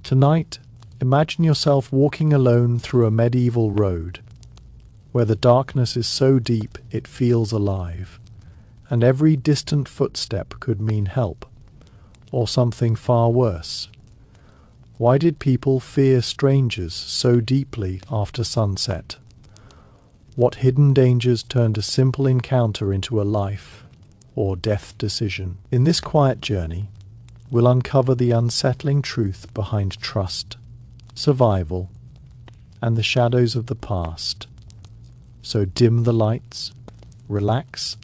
Tonight, imagine yourself walking alone through a medieval road, where the darkness is so deep it feels alive, and every distant footstep could mean help, or something far worse. Why did people fear strangers so deeply after sunset? What hidden dangers turned a simple encounter into a life or death decision? In this quiet journey, we'll uncover the unsettling truth behind trust, survival, and the shadows of the past. So dim the lights, relax,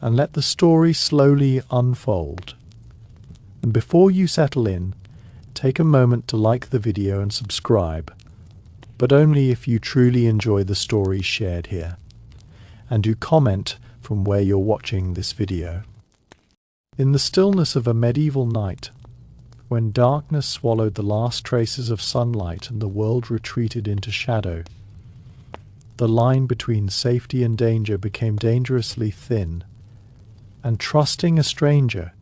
and let the story slowly unfold. And before you settle in, take a moment to like the video and subscribe, but only if you truly enjoy the stories shared here. And do comment from where you're watching this video. In the stillness of a medieval night, when darkness swallowed the last traces of sunlight and the world retreated into shadow, the line between safety and danger became dangerously thin, and trusting a stranger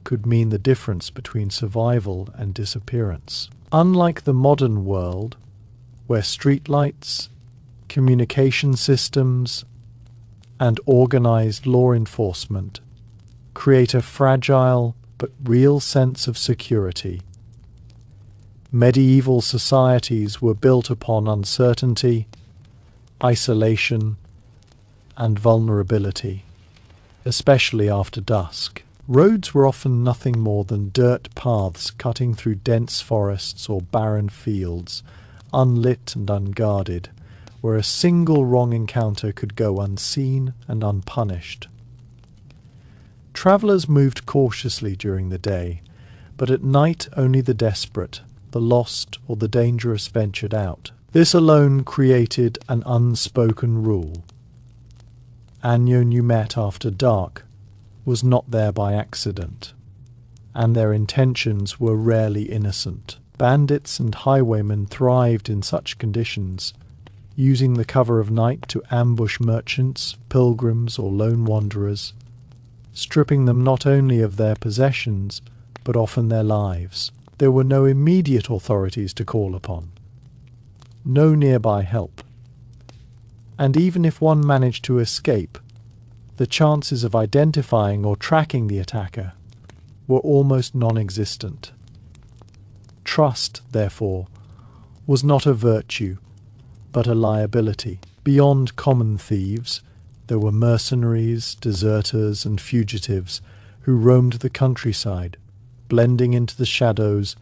could mean the difference between survival and disappearance. Unlike the modern world, where streetlights, communication systems, and organized law enforcement create a fragile but real sense of security, medieval societies were built upon uncertainty, isolation, and vulnerability, especially after dusk. Roads were often nothing more than dirt paths cutting through dense forests or barren fields, unlit and unguarded, where a single wrong encounter could go unseen and unpunished. Travellers moved cautiously during the day, but at night only the desperate, the lost, or the dangerous ventured out. This alone created an unspoken rule. Anyone you met after dark was not there by accident, and their intentions were rarely innocent. Bandits and highwaymen thrived in such conditions, using the cover of night to ambush merchants, pilgrims, or lone wanderers, stripping them not only of their possessions, but often their lives. There were no immediate authorities to call upon, no nearby help, and even if one managed to escape, the chances of identifying or tracking the attacker were almost non-existent. Trust, therefore, was not a virtue, but a liability. Beyond common thieves, there were mercenaries, deserters, and fugitives who roamed the countryside, blending into the shadows,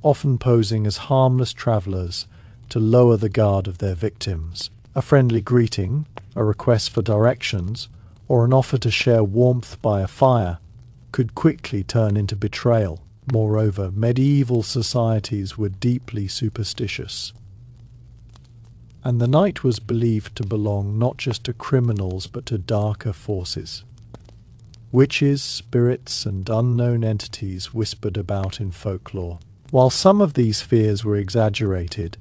often posing as harmless travellers to lower the guard of their victims. A friendly greeting, a request for directions, or an offer to share warmth by a fire could quickly turn into betrayal. Moreover, medieval societies were deeply superstitious, and the night was believed to belong not just to criminals but to darker forces. Witches, spirits, and unknown entities whispered about in folklore. While some of these fears were exaggerated,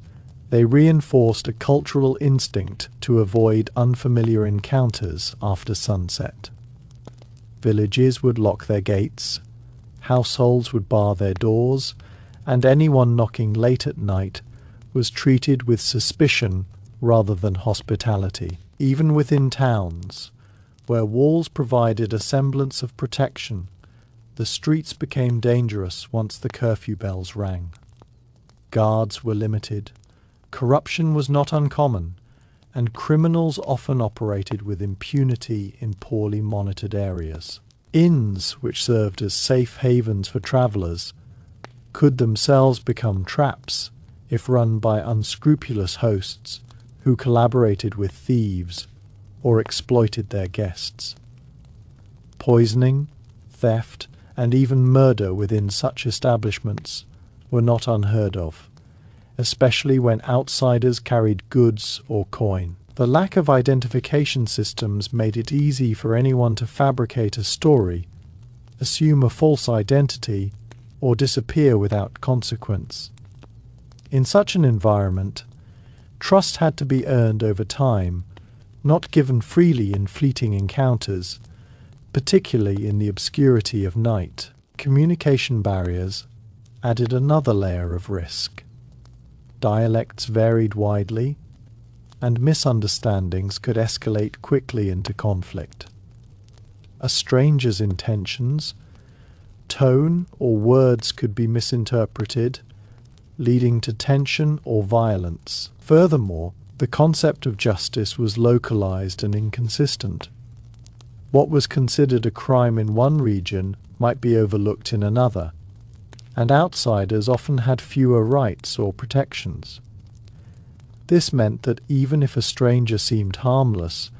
they reinforced a cultural instinct to avoid unfamiliar encounters after sunset. Villages would lock their gates, households would bar their doors, and anyone knocking late at night was treated with suspicion rather than hospitality. Even within towns, where walls provided a semblance of protection, the streets became dangerous once the curfew bells rang. Guards were limited, corruption was not uncommon, and criminals often operated with impunity in poorly monitored areas. Inns, which served as safe havens for travellers, could themselves become traps if run by unscrupulous hosts who collaborated with thieves or exploited their guests. Poisoning, theft, and even murder within such establishments were not unheard of, especially when outsiders carried goods or coin. The lack of identification systems made it easy for anyone to fabricate a story, assume a false identity, or disappear without consequence. In such an environment, trust had to be earned over time, not given freely in fleeting encounters, particularly in the obscurity of night. Communication barriers, added another layer of risk. Dialects varied widely, and misunderstandings could escalate quickly into conflict. A stranger's intentions, tone, or words could be misinterpreted, leading to tension or violence. Furthermore, the concept of justice was localized and inconsistent. What was considered a crime in one region might be overlooked in another, and outsiders often had fewer rights or protections. This meant that even if a stranger seemed harmless,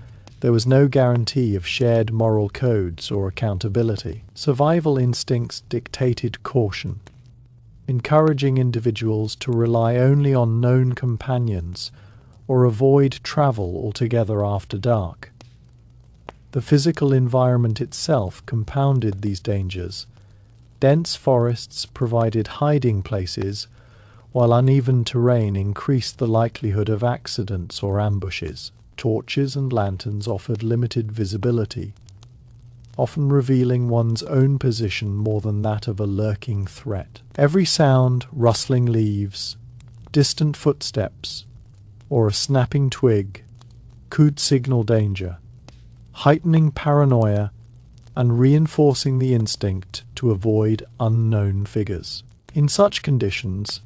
there was no guarantee of shared moral codes or accountability. Survival instincts dictated caution, encouraging individuals to rely only on known companions or avoid travel altogether after dark. The physical environment itself compounded these dangers. Dense forests provided hiding places, while uneven terrain increased the likelihood of accidents or ambushes. Torches and lanterns offered limited visibility, often revealing one's own position more than that of a lurking threat. Every sound, rustling leaves, distant footsteps, or a snapping twig could signal danger, heightening paranoia and reinforcing the instinct to avoid unknown figures. In such conditions,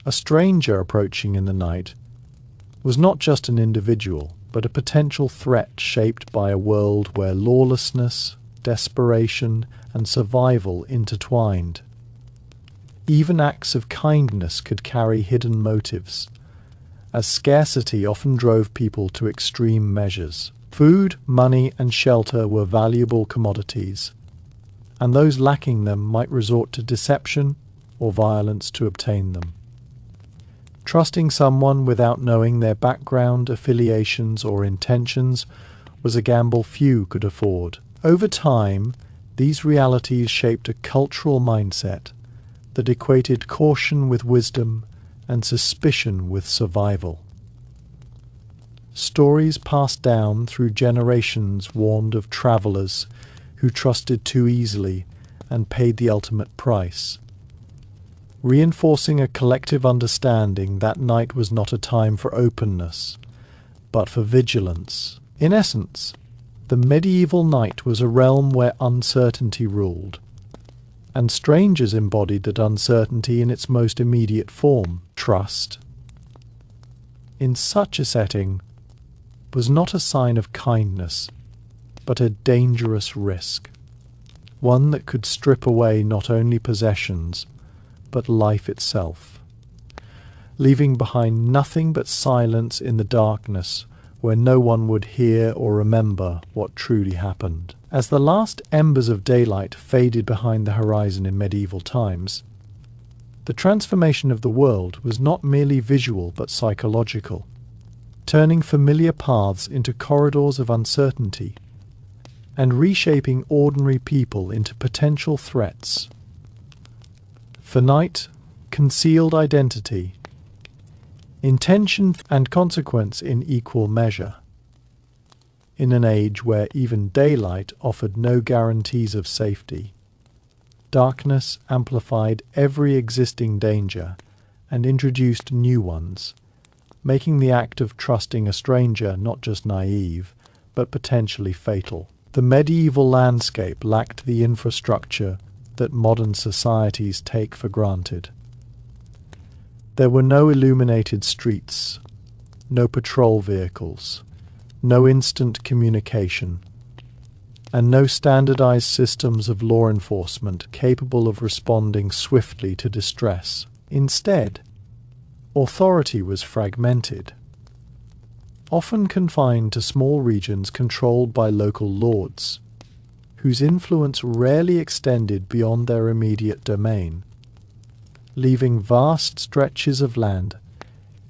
a stranger approaching in the night was not just an individual, but a potential threat shaped by a world where lawlessness, desperation, and survival intertwined. Even acts of kindness could carry hidden motives, as scarcity often drove people to extreme measures. Food, money, and shelter were valuable commodities, and those lacking them might resort to deception or violence to obtain them. Trusting someone without knowing their background, affiliations, or intentions was a gamble few could afford. Over time, these realities shaped a cultural mindset that equated caution with wisdom and suspicion with survival. Stories passed down through generations warned of travelers who trusted too easily and paid the ultimate price, reinforcing a collective understanding that night was not a time for openness, but for vigilance. In essence, the medieval night was a realm where uncertainty ruled, and strangers embodied that uncertainty in its most immediate form, trust. In such a setting, was not a sign of kindness, but a dangerous risk, one that could strip away not only possessions, but life itself, leaving behind nothing but silence in the darkness where no one would hear or remember what truly happened. As the last embers of daylight faded behind the horizon in medieval times, the transformation of the world was not merely visual but psychological, turning familiar paths into corridors of uncertainty and reshaping ordinary people into potential threats. For night, concealed identity, intention and consequence in equal measure. In an age where even daylight offered no guarantees of safety, darkness amplified every existing danger and introduced new ones, making the act of trusting a stranger not just naive, but potentially fatal. The medieval landscape lacked the infrastructure that modern societies take for granted. There were no illuminated streets, no patrol vehicles, no instant communication, and no standardized systems of law enforcement capable of responding swiftly to distress. Instead, authority was fragmented, often confined to small regions controlled by local lords, whose influence rarely extended beyond their immediate domain, leaving vast stretches of land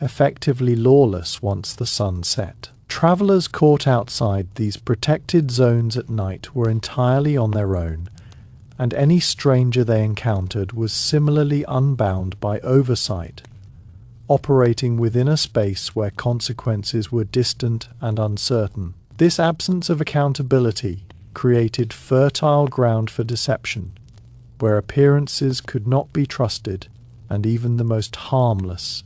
effectively lawless once the sun set. Travelers caught outside these protected zones at night were entirely on their own, and any stranger they encountered was similarly unbound by oversight, operating within a space where consequences were distant and uncertain. This absence of accountability created fertile ground for deception, where appearances could not be trusted, and even the most harmless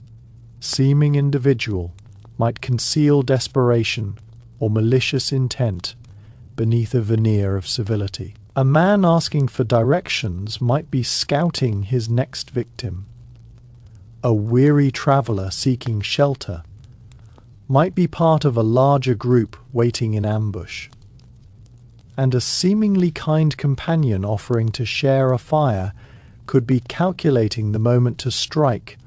seeming individual might conceal desperation or malicious intent beneath a veneer of civility. A man asking for directions might be scouting his next victim. A weary traveller seeking shelter might be part of a larger group waiting in ambush. And a seemingly kind companion offering to share a fire could be calculating the moment to strike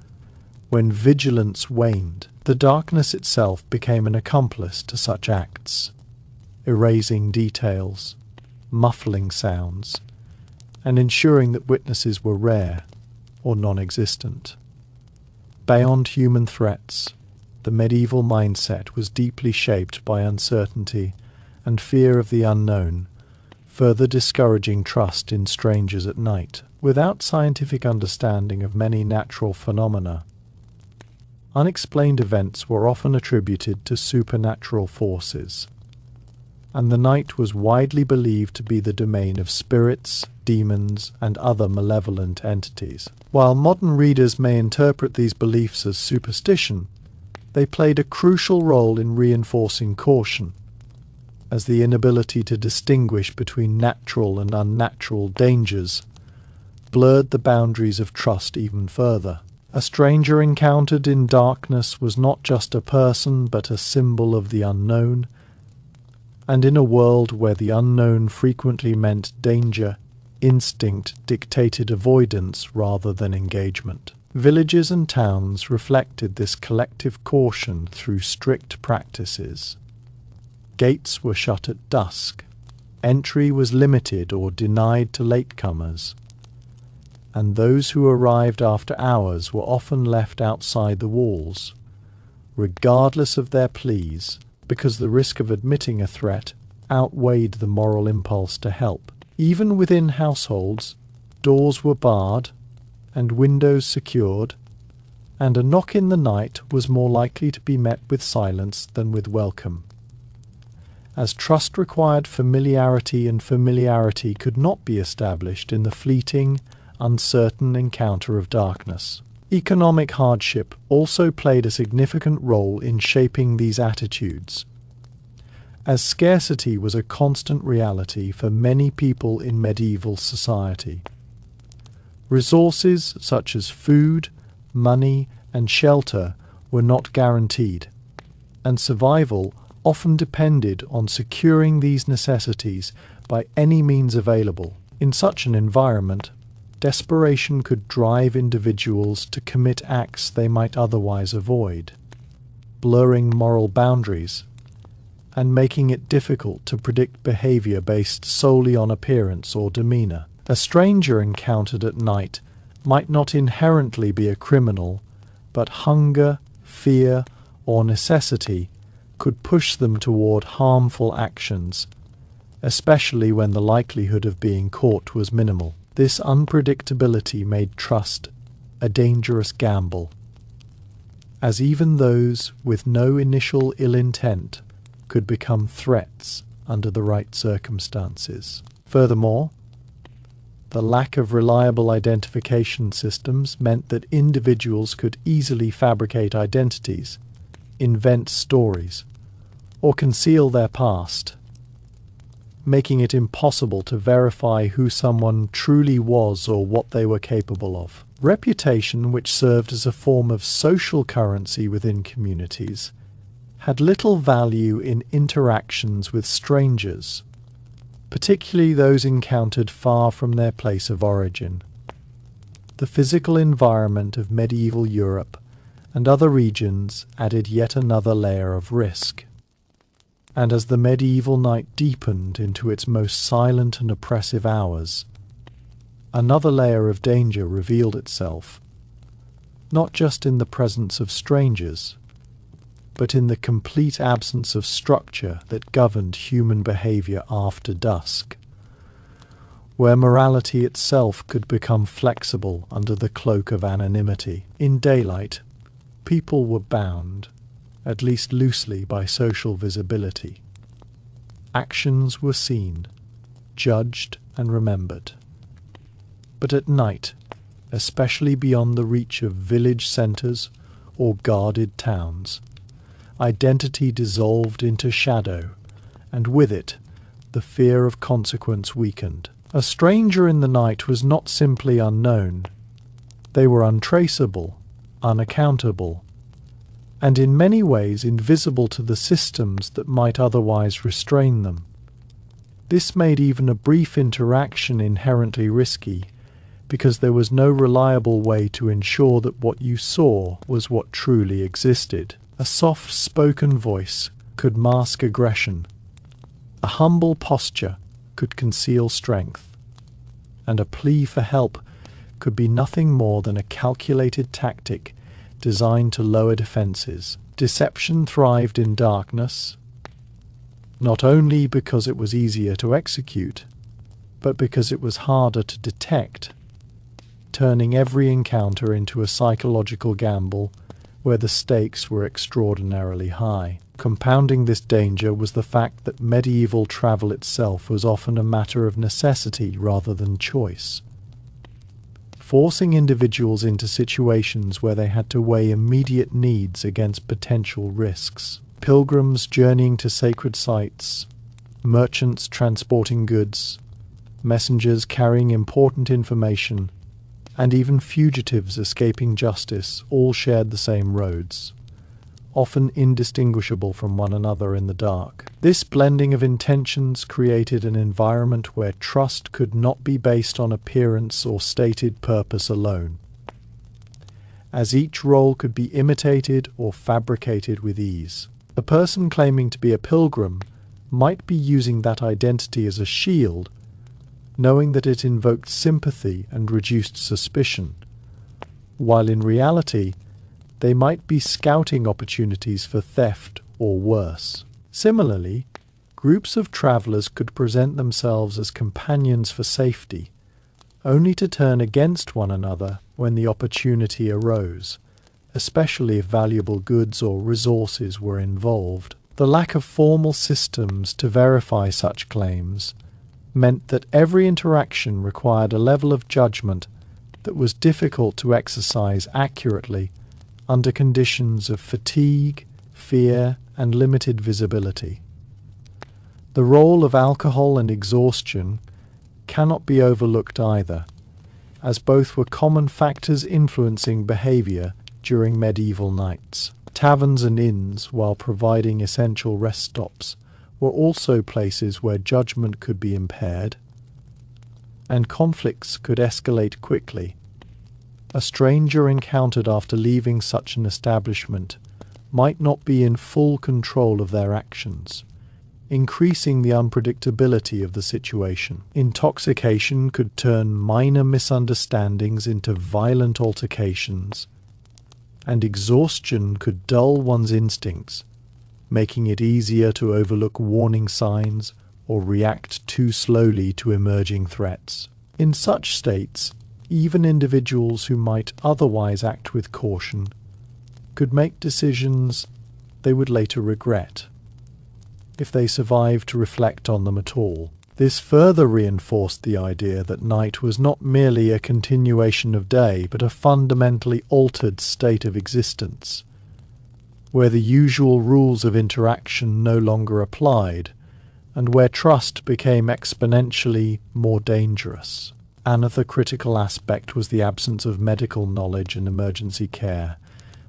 when vigilance waned. The darkness itself became an accomplice to such acts, erasing details, muffling sounds, and ensuring that witnesses were rare or non-existent. Beyond human threats, the medieval mindset was deeply shaped by uncertainty and fear of the unknown, further discouraging trust in strangers at night. Without scientific understanding of many natural phenomena, unexplained events were often attributed to supernatural forces, and the night was widely believed to be the domain of spirits, demons, and other malevolent entities. While modern readers may interpret these beliefs as superstition, they played a crucial role in reinforcing caution, as the inability to distinguish between natural and unnatural dangers blurred the boundaries of trust even further. A stranger encountered in darkness was not just a person but a symbol of the unknown, and in a world where the unknown frequently meant danger, instinct dictated avoidance rather than engagement. Villages and towns reflected this collective caution through strict practices. Gates were shut at dusk, entry was limited or denied to latecomers, and those who arrived after hours were often left outside the walls, regardless of their pleas, because the risk of admitting a threat outweighed the moral impulse to help. Even within households, doors were barred and windows secured, and a knock in the night was more likely to be met with silence than with welcome, as trust required familiarity, and familiarity could not be established in the fleeting, uncertain encounter of darkness. Economic hardship also played a significant role in shaping these attitudes, as scarcity was a constant reality for many people in medieval society. Resources such as food, money, and shelter were not guaranteed, and survival often depended on securing these necessities by any means available. In such an environment, desperation could drive individuals to commit acts they might otherwise avoid, blurring moral boundaries and making it difficult to predict behavior based solely on appearance or demeanor. A stranger encountered at night might not inherently be a criminal, but hunger, fear, or necessity could push them toward harmful actions, especially when the likelihood of being caught was minimal. This unpredictability made trust a dangerous gamble, as even those with no initial ill intent could become threats under the right circumstances. Furthermore, the lack of reliable identification systems meant that individuals could easily fabricate identities, invent stories, or conceal their past, making it impossible to verify who someone truly was or what they were capable of. Reputation, which served as a form of social currency within communities, had little value in interactions with strangers, particularly those encountered far from their place of origin. The physical environment of medieval Europe and other regions added yet another layer of risk. And as the medieval night deepened into its most silent and oppressive hours, another layer of danger revealed itself, not just in the presence of strangers, but in the complete absence of structure that governed human behavior after dusk, where morality itself could become flexible under the cloak of anonymity. In daylight, people were bound, at least loosely, by social visibility. Actions were seen, judged, and remembered. But at night, especially beyond the reach of village centres or guarded towns, identity dissolved into shadow, and with it, the fear of consequence weakened. A stranger in the night was not simply unknown. They were untraceable, unaccountable, and in many ways invisible to the systems that might otherwise restrain them. This made even a brief interaction inherently risky, because there was no reliable way to ensure that what you saw was what truly existed. A soft-spoken voice could mask aggression. A humble posture could conceal strength. And a plea for help could be nothing more than a calculated tactic designed to lower defenses. Deception thrived in darkness, not only because it was easier to execute, but because it was harder to detect, turning every encounter into a psychological gamble where the stakes were extraordinarily high. Compounding this danger was the fact that medieval travel itself was often a matter of necessity rather than choice, forcing individuals into situations where they had to weigh immediate needs against potential risks. Pilgrims journeying to sacred sites, merchants transporting goods, messengers carrying important information, and even fugitives escaping justice all shared the same roads, often indistinguishable from one another in the dark. This blending of intentions created an environment where trust could not be based on appearance or stated purpose alone, as each role could be imitated or fabricated with ease. A person claiming to be a pilgrim might be using that identity as a shield, knowing that it invoked sympathy and reduced suspicion, while in reality they might be scouting opportunities for theft or worse. Similarly, groups of travelers could present themselves as companions for safety, only to turn against one another when the opportunity arose, especially if valuable goods or resources were involved. The lack of formal systems to verify such claims meant that every interaction required a level of judgment that was difficult to exercise accurately under conditions of fatigue, fear, and limited visibility. The role of alcohol and exhaustion cannot be overlooked either, as both were common factors influencing behavior during medieval nights. Taverns and inns, while providing essential rest stops, were also places where judgment could be impaired, and conflicts could escalate quickly. A stranger encountered after leaving such an establishment might not be in full control of their actions, increasing the unpredictability of the situation. Intoxication could turn minor misunderstandings into violent altercations, and exhaustion could dull one's instincts, making it easier to overlook warning signs or react too slowly to emerging threats. In such states, even individuals who might otherwise act with caution could make decisions they would later regret, if they survived to reflect on them at all. This further reinforced the idea that night was not merely a continuation of day, but a fundamentally altered state of existence, where the usual rules of interaction no longer applied, and where trust became exponentially more dangerous. Another critical aspect was the absence of medical knowledge and emergency care,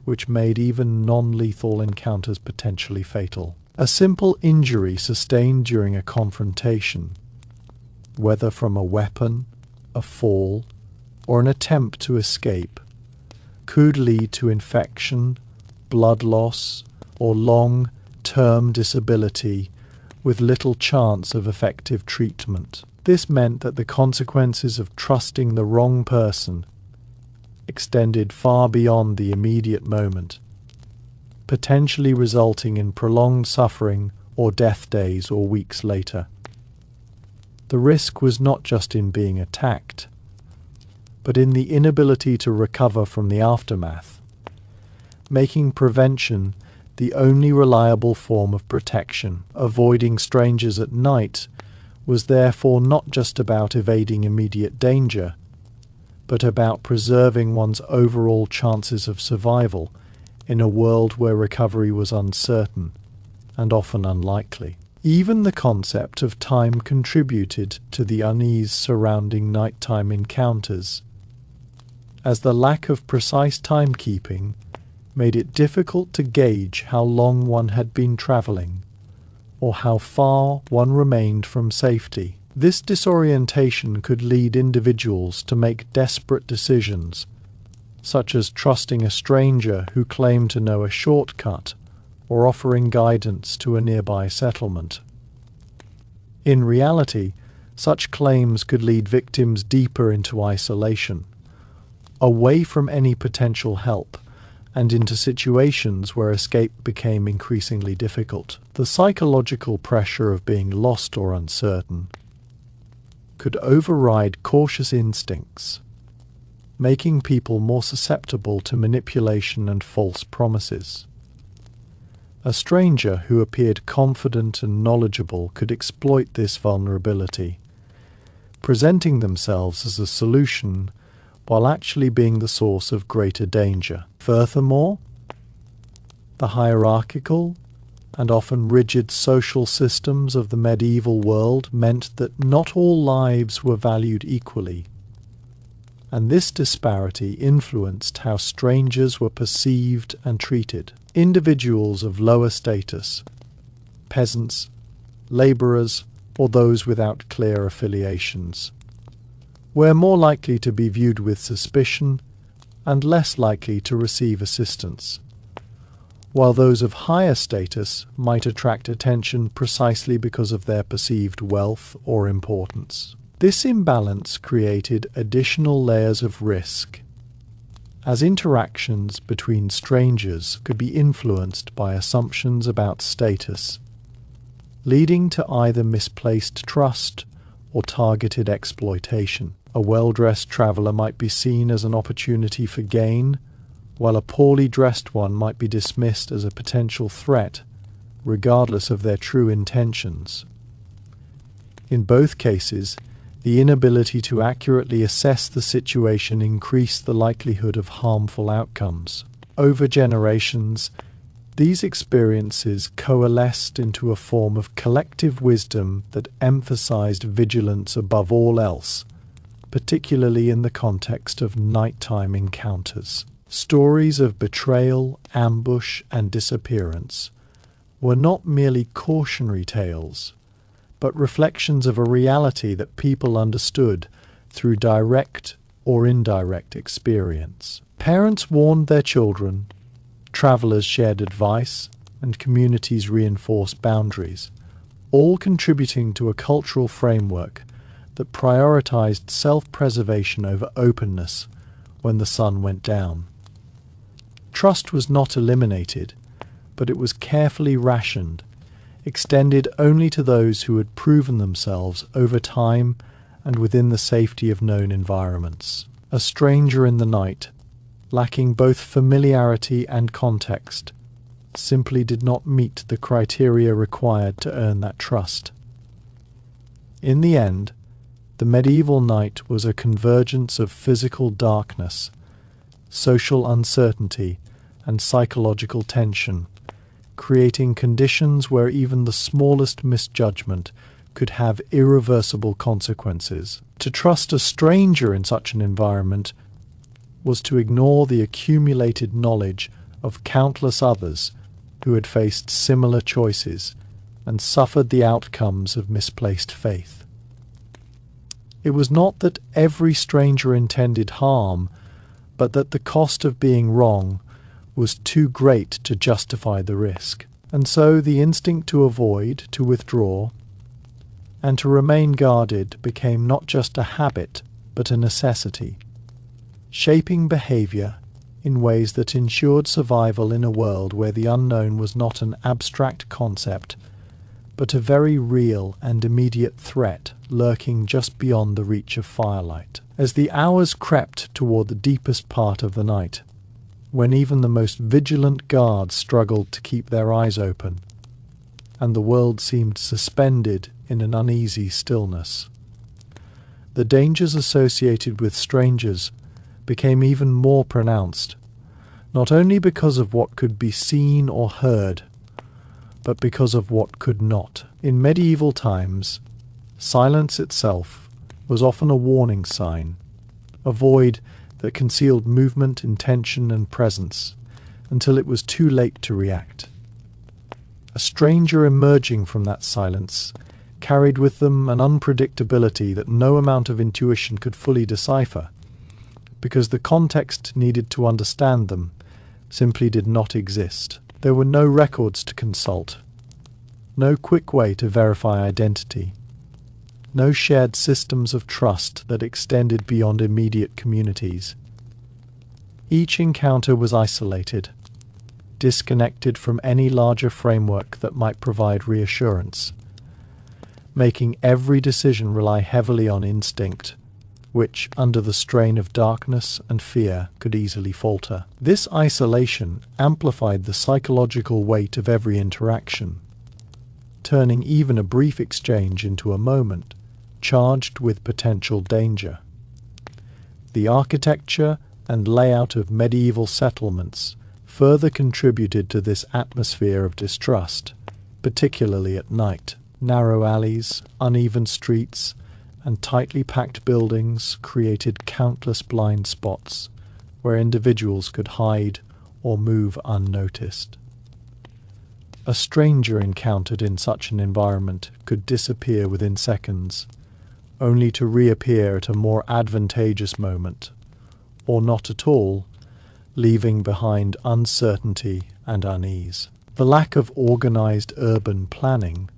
which made even non-lethal encounters potentially fatal. A simple injury sustained during a confrontation, whether from a weapon, a fall, or an attempt to escape, could lead to infection, blood loss, or long-term disability with little chance of effective treatment. This meant that the consequences of trusting the wrong person extended far beyond the immediate moment, potentially resulting in prolonged suffering or death days or weeks later. The risk was not just in being attacked, but in the inability to recover from the aftermath, making prevention the only reliable form of protection. Avoiding strangers at night was therefore not just about evading immediate danger, but about preserving one's overall chances of survival in a world where recovery was uncertain and often unlikely. Even the concept of time contributed to the unease surrounding nighttime encounters, as the lack of precise timekeeping made it difficult to gauge how long one had been travelling or how far one remained from safety. This disorientation could lead individuals to make desperate decisions, such as trusting a stranger who claimed to know a shortcut or offering guidance to a nearby settlement. In reality, such claims could lead victims deeper into isolation, away from any potential help, and into situations where escape became increasingly difficult. The psychological pressure of being lost or uncertain could override cautious instincts, making people more susceptible to manipulation and false promises. A stranger who appeared confident and knowledgeable could exploit this vulnerability, presenting themselves as a solution while actually being the source of greater danger. Furthermore, the hierarchical and often rigid social systems of the medieval world meant that not all lives were valued equally, and this disparity influenced how strangers were perceived and treated. Individuals of lower status, peasants, labourers, or those without clear affiliations, were more likely to be viewed with suspicion and less likely to receive assistance, while those of higher status might attract attention precisely because of their perceived wealth or importance. This imbalance created additional layers of risk, as interactions between strangers could be influenced by assumptions about status, leading to either misplaced trust or targeted exploitation. A well-dressed traveller might be seen as an opportunity for gain, while a poorly dressed one might be dismissed as a potential threat, regardless of their true intentions. In both cases, the inability to accurately assess the situation increased the likelihood of harmful outcomes. Over generations, these experiences coalesced into a form of collective wisdom that emphasized vigilance above all else, particularly in the context of nighttime encounters. Stories of betrayal, ambush, and disappearance were not merely cautionary tales, but reflections of a reality that people understood through direct or indirect experience. Parents warned their children, travelers shared advice, and communities reinforced boundaries, all contributing to a cultural framework that prioritized self-preservation over openness when the sun went down. Trust was not eliminated, but it was carefully rationed, extended only to those who had proven themselves over time and within the safety of known environments. A stranger in the night, lacking both familiarity and context, simply did not meet the criteria required to earn that trust. In the end, the medieval night was a convergence of physical darkness, social uncertainty, and psychological tension, creating conditions where even the smallest misjudgment could have irreversible consequences. To trust a stranger in such an environment was to ignore the accumulated knowledge of countless others who had faced similar choices and suffered the outcomes of misplaced faith. It was not that every stranger intended harm, but that the cost of being wrong was too great to justify the risk. And so the instinct to avoid, to withdraw, and to remain guarded became not just a habit, but a necessity, shaping behavior in ways that ensured survival in a world where the unknown was not an abstract concept, but a very real and immediate threat lurking just beyond the reach of firelight. As the hours crept toward the deepest part of the night, when even the most vigilant guards struggled to keep their eyes open, and the world seemed suspended in an uneasy stillness, the dangers associated with strangers became even more pronounced, not only because of what could be seen or heard, but because of what could not. In medieval times, silence itself was often a warning sign, a void that concealed movement, intention, and presence until it was too late to react. A stranger emerging from that silence carried with them an unpredictability that no amount of intuition could fully decipher, because the context needed to understand them simply did not exist. There were no records to consult, no quick way to verify identity, no shared systems of trust that extended beyond immediate communities. Each encounter was isolated, disconnected from any larger framework that might provide reassurance, making every decision rely heavily on instinct, which, under the strain of darkness and fear, could easily falter. This isolation amplified the psychological weight of every interaction, turning even a brief exchange into a moment charged with potential danger. The architecture and layout of medieval settlements further contributed to this atmosphere of distrust, particularly at night. Narrow alleys, uneven streets, and tightly packed buildings created countless blind spots where individuals could hide or move unnoticed. A stranger encountered in such an environment could disappear within seconds, only to reappear at a more advantageous moment, or not at all, leaving behind uncertainty and unease. The lack of organized urban planning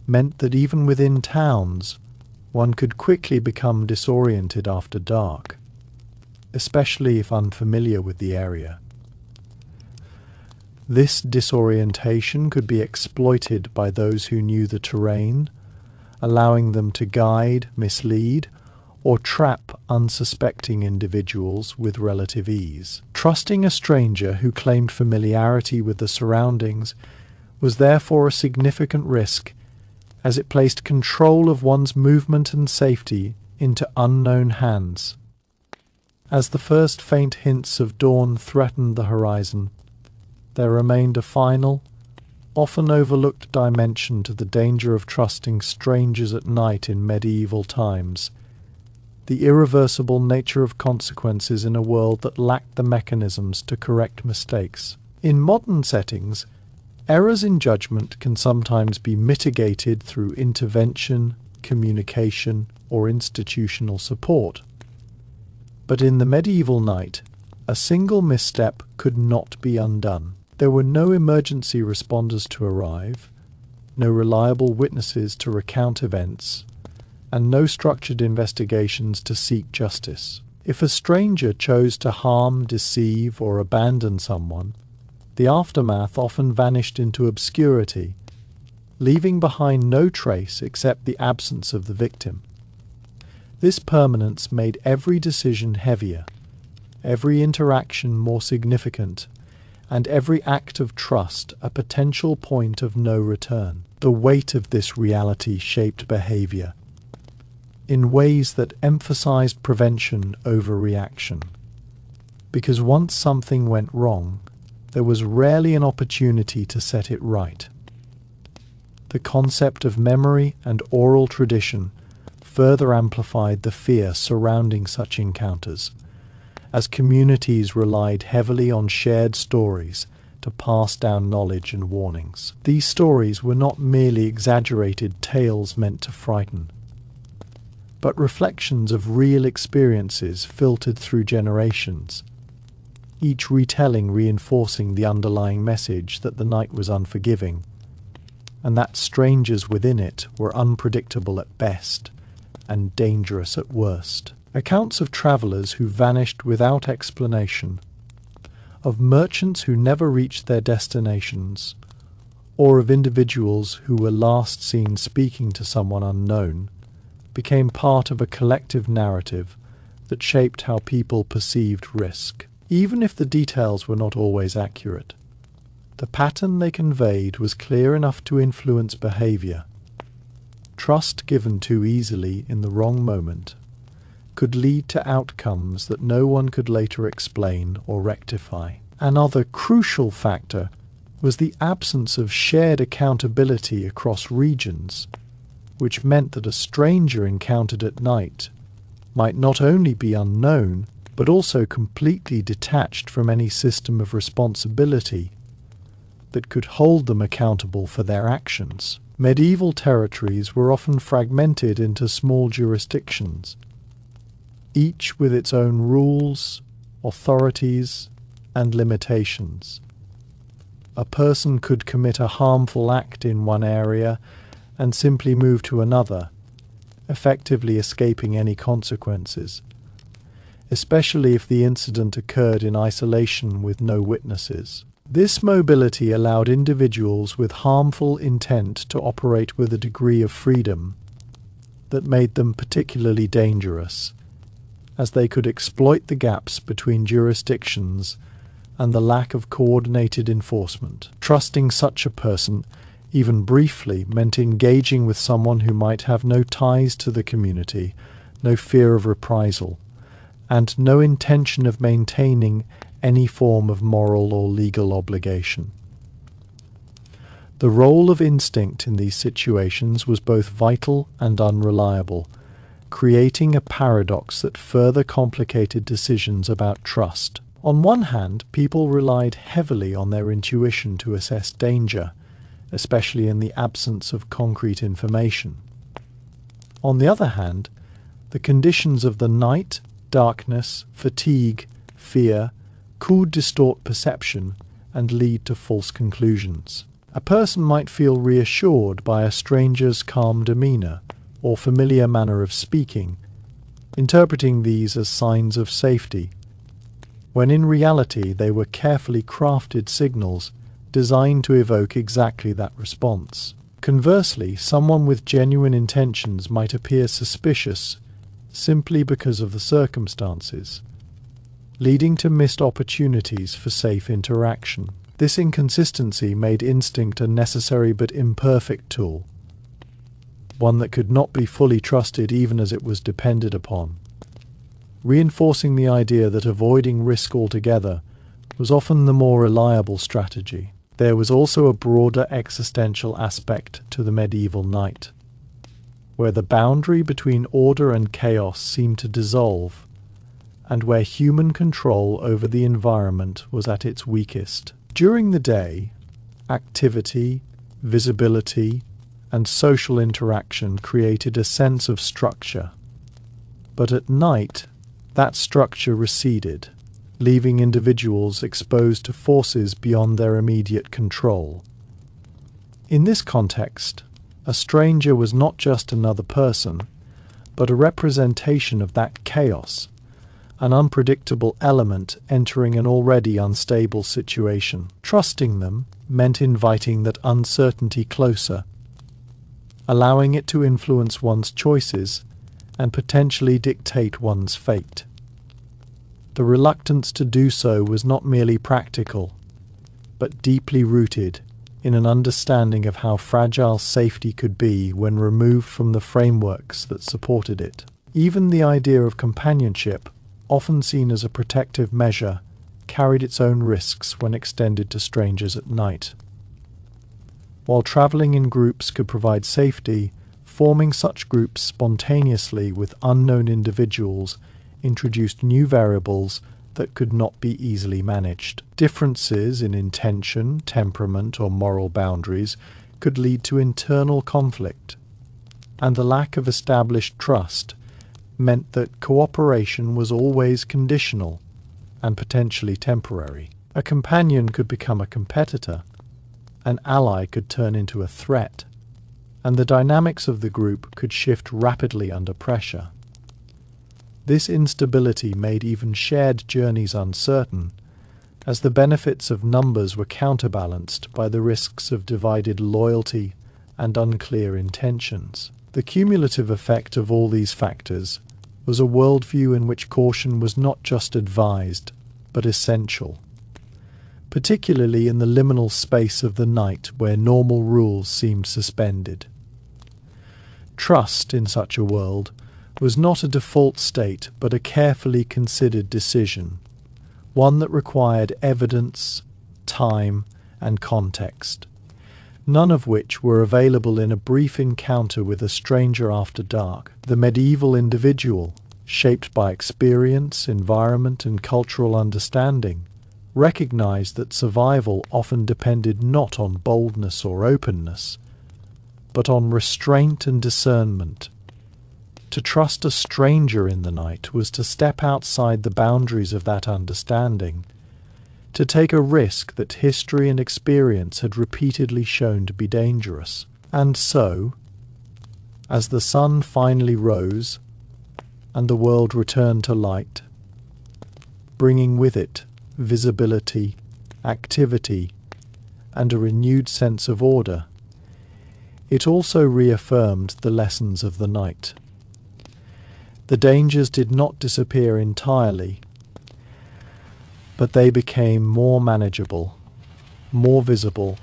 meant that even within towns, one could quickly become disoriented after dark, especially if unfamiliar with the area. This disorientation could be exploited by those who knew the terrain, allowing them to guide, mislead, or trap unsuspecting individuals with relative ease. Trusting a stranger who claimed familiarity with the surroundings was therefore a significant risk, as it placed control of one's movement and safety into unknown hands. As the first faint hints of dawn threatened the horizon, there remained a final, often overlooked dimension to the danger of trusting strangers at night in medieval times: the irreversible nature of consequences in a world that lacked the mechanisms to correct mistakes. In modern settings, errors in judgment can sometimes be mitigated through intervention, communication, or institutional support. But in the medieval night, a single misstep could not be undone. There were no emergency responders to arrive, no reliable witnesses to recount events, and no structured investigations to seek justice. If a stranger chose to harm, deceive, or abandon someone, the aftermath often vanished into obscurity, leaving behind no trace except the absence of the victim. This permanence made every decision heavier, every interaction more significant, and every act of trust a potential point of no return. The weight of this reality shaped behavior in ways that emphasized prevention over reaction, because once something went wrong, there was rarely an opportunity to set it right. The concept of memory and oral tradition further amplified the fear surrounding such encounters, as communities relied heavily on shared stories to pass down knowledge and warnings. These stories were not merely exaggerated tales meant to frighten, but reflections of real experiences filtered through generations, each retelling reinforcing the underlying message that the night was unforgiving, and that strangers within it were unpredictable at best and dangerous at worst. Accounts of travellers who vanished without explanation, of merchants who never reached their destinations, or of individuals who were last seen speaking to someone unknown, became part of a collective narrative that shaped how people perceived risk. Even if the details were not always accurate, the pattern they conveyed was clear enough to influence behavior. Trust given too easily in the wrong moment could lead to outcomes that no one could later explain or rectify. Another crucial factor was the absence of shared accountability across regions, which meant that a stranger encountered at night might not only be unknown, but also completely detached from any system of responsibility that could hold them accountable for their actions. Medieval territories were often fragmented into small jurisdictions, each with its own rules, authorities, and limitations. A person could commit a harmful act in one area and simply move to another, effectively escaping any consequences, especially if the incident occurred in isolation with no witnesses. This mobility allowed individuals with harmful intent to operate with a degree of freedom that made them particularly dangerous, as they could exploit the gaps between jurisdictions and the lack of coordinated enforcement. Trusting such a person, even briefly, meant engaging with someone who might have no ties to the community, no fear of reprisal, and no intention of maintaining any form of moral or legal obligation. The role of instinct in these situations was both vital and unreliable, creating a paradox that further complicated decisions about trust. On one hand, people relied heavily on their intuition to assess danger, especially in the absence of concrete information. On the other hand, the conditions of the night, darkness, fatigue, fear, could distort perception and lead to false conclusions. A person might feel reassured by a stranger's calm demeanor or familiar manner of speaking, interpreting these as signs of safety, when in reality they were carefully crafted signals designed to evoke exactly that response. Conversely, someone with genuine intentions might appear suspicious simply because of the circumstances, leading to missed opportunities for safe interaction. This inconsistency made instinct a necessary but imperfect tool, one that could not be fully trusted even as it was depended upon, reinforcing the idea that avoiding risk altogether was often the more reliable strategy. There was also a broader existential aspect to the medieval night, where the boundary between order and chaos seemed to dissolve, and where human control over the environment was at its weakest. During the day, activity, visibility, and social interaction created a sense of structure. But at night, that structure receded, leaving individuals exposed to forces beyond their immediate control. In this context, a stranger was not just another person, but a representation of that chaos, an unpredictable element entering an already unstable situation. Trusting them meant inviting that uncertainty closer, allowing it to influence one's choices and potentially dictate one's fate. The reluctance to do so was not merely practical, but deeply rooted in an understanding of how fragile safety could be when removed from the frameworks that supported it. Even the idea of companionship, often seen as a protective measure, carried its own risks when extended to strangers at night. While traveling in groups could provide safety, forming such groups spontaneously with unknown individuals introduced new variables that could not be easily managed. Differences in intention, temperament, or moral boundaries could lead to internal conflict, and the lack of established trust meant that cooperation was always conditional and potentially temporary. A companion could become a competitor, an ally could turn into a threat, and the dynamics of the group could shift rapidly under pressure. This instability made even shared journeys uncertain, as the benefits of numbers were counterbalanced by the risks of divided loyalty and unclear intentions. The cumulative effect of all these factors was a worldview in which caution was not just advised, but essential, particularly in the liminal space of the night where normal rules seemed suspended. Trust, in such a world, was not a default state but a carefully considered decision, one that required evidence, time, and context, none of which were available in a brief encounter with a stranger after dark. The medieval individual, shaped by experience, environment, and cultural understanding, recognized that survival often depended not on boldness or openness, but on restraint and discernment. To trust a stranger in the night was to step outside the boundaries of that understanding, to take a risk that history and experience had repeatedly shown to be dangerous. And so, as the sun finally rose and the world returned to light, bringing with it visibility, activity, and a renewed sense of order, it also reaffirmed the lessons of the night. The dangers did not disappear entirely, but they became more manageable, more visible,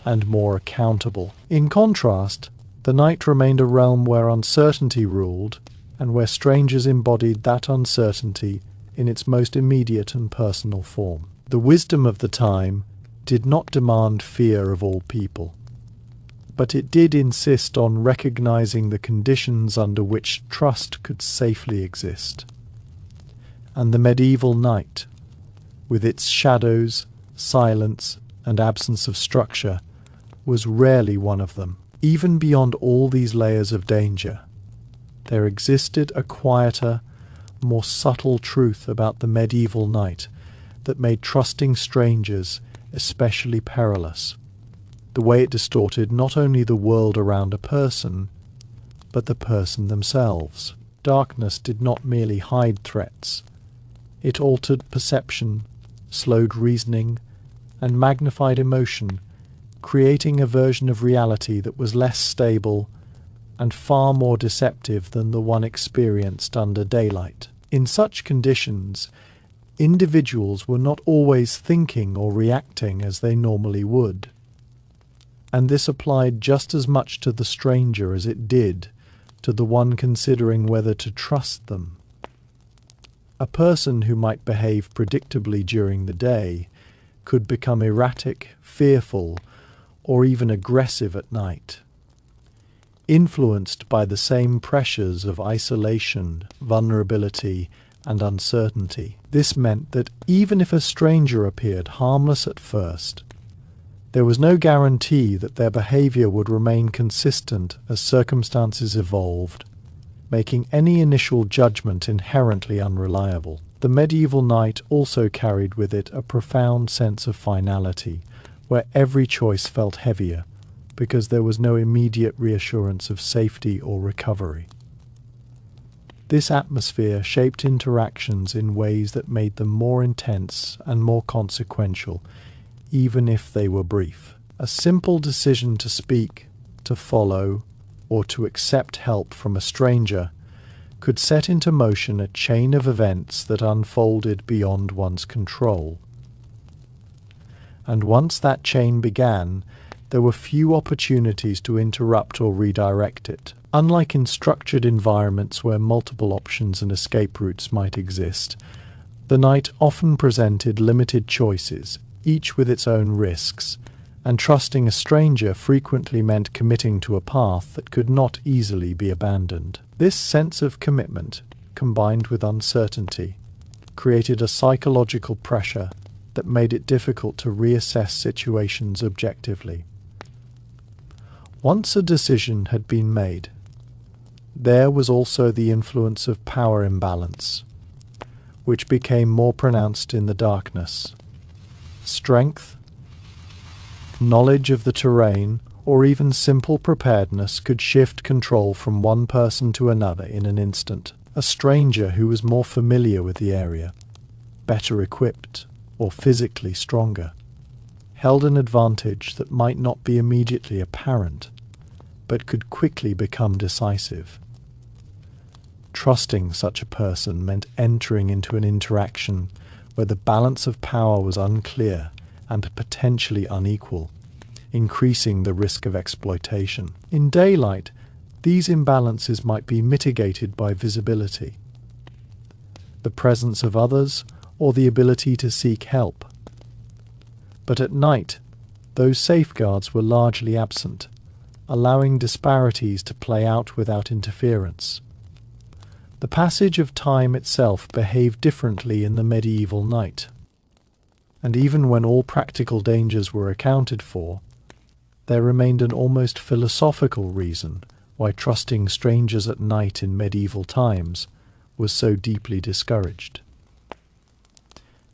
and more accountable. In contrast, the night remained a realm where uncertainty ruled, and where strangers embodied that uncertainty in its most immediate and personal form. The wisdom of the time did not demand fear of all people, but it did insist on recognizing the conditions under which trust could safely exist. And the medieval night, with its shadows, silence, and absence of structure, was rarely one of them. Even beyond all these layers of danger, there existed a quieter, more subtle truth about the medieval night that made trusting strangers especially perilous. The way it distorted not only the world around a person, but the person themselves. Darkness did not merely hide threats. It altered perception, slowed reasoning, and magnified emotion, creating a version of reality that was less stable and far more deceptive than the one experienced under daylight. In such conditions, individuals were not always thinking or reacting as they normally would, and this applied just as much to the stranger as it did to the one considering whether to trust them. A person who might behave predictably during the day could become erratic, fearful, or even aggressive at night, influenced by the same pressures of isolation, vulnerability, and uncertainty. This meant that even if a stranger appeared harmless at first, there was no guarantee that their behavior would remain consistent as circumstances evolved, making any initial judgment inherently unreliable. The medieval night also carried with it a profound sense of finality, where every choice felt heavier, because there was no immediate reassurance of safety or recovery. This atmosphere shaped interactions in ways that made them more intense and more consequential, even if they were brief. A simple decision to speak, to follow, or to accept help from a stranger could set into motion a chain of events that unfolded beyond one's control. And once that chain began, there were few opportunities to interrupt or redirect it. Unlike in structured environments where multiple options and escape routes might exist, the night often presented limited choices, each with its own risks, and trusting a stranger frequently meant committing to a path that could not easily be abandoned. This sense of commitment, combined with uncertainty, created a psychological pressure that made it difficult to reassess situations objectively. Once a decision had been made, there was also the influence of power imbalance, which became more pronounced in the darkness. Strength, knowledge of the terrain, or even simple preparedness could shift control from one person to another in an instant. A stranger who was more familiar with the area, better equipped, or physically stronger, held an advantage that might not be immediately apparent, but could quickly become decisive. Trusting such a person meant entering into an interaction where the balance of power was unclear and potentially unequal, increasing the risk of exploitation. In daylight, These imbalances might be mitigated by visibility, the presence of others, or the ability to seek help. But at night, those safeguards were largely absent, allowing disparities to play out without interference. The passage of time itself behaved differently in the medieval night. And even when all practical dangers were accounted for, there remained an almost philosophical reason why trusting strangers at night in medieval times was so deeply discouraged.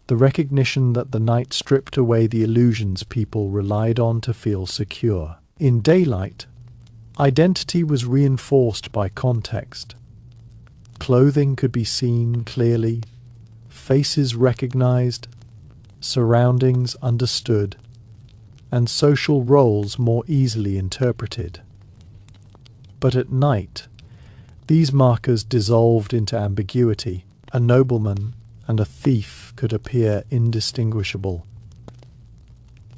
The recognition that the night stripped away the illusions people relied on to feel secure. In daylight, identity was reinforced by context. Clothing could be seen clearly, faces recognized, surroundings understood, and social roles more easily interpreted. But at night, these markers dissolved into ambiguity. A nobleman and a thief could appear indistinguishable.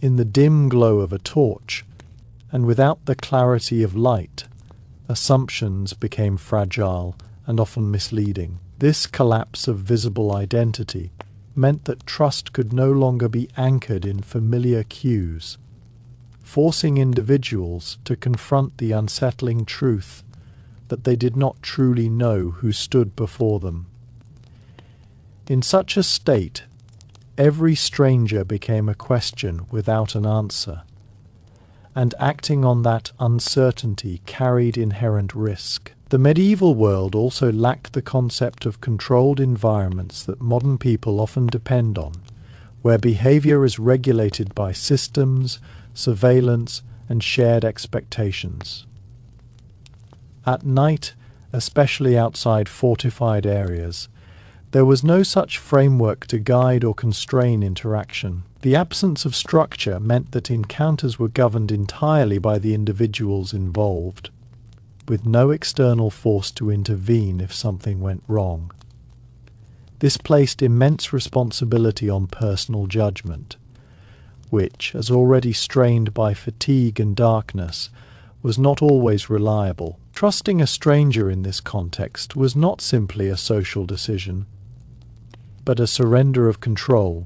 In the dim glow of a torch, and without the clarity of light, assumptions became fragile and often misleading. This collapse of visible identity meant that trust could no longer be anchored in familiar cues, forcing individuals to confront the unsettling truth that they did not truly know who stood before them. In such a state, every stranger became a question without an answer, and acting on that uncertainty carried inherent risk. The medieval world also lacked the concept of controlled environments that modern people often depend on, where behavior is regulated by systems, surveillance, and shared expectations. At night, especially outside fortified areas, there was no such framework to guide or constrain interaction. The absence of structure meant that encounters were governed entirely by the individuals involved, with no external force to intervene if something went wrong. This placed immense responsibility on personal judgment, which, as already strained by fatigue and darkness, was not always reliable. Trusting a stranger in this context was not simply a social decision, but a surrender of control,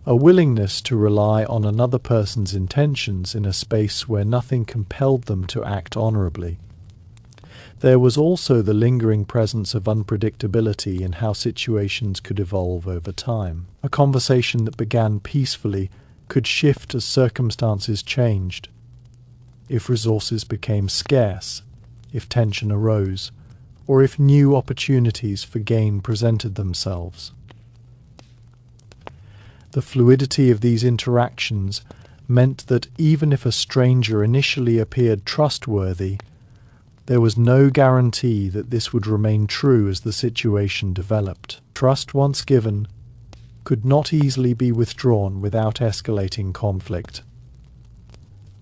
a willingness to rely on another person's intentions in a space where nothing compelled them to act honorably. There was also the lingering presence of unpredictability in how situations could evolve over time. A conversation that began peacefully could shift as circumstances changed. If resources became scarce, if tension arose, or if new opportunities for gain presented themselves. The fluidity of these interactions meant that even if a stranger initially appeared trustworthy, there was no guarantee that this would remain true as the situation developed. Trust once given could not easily be withdrawn without escalating conflict,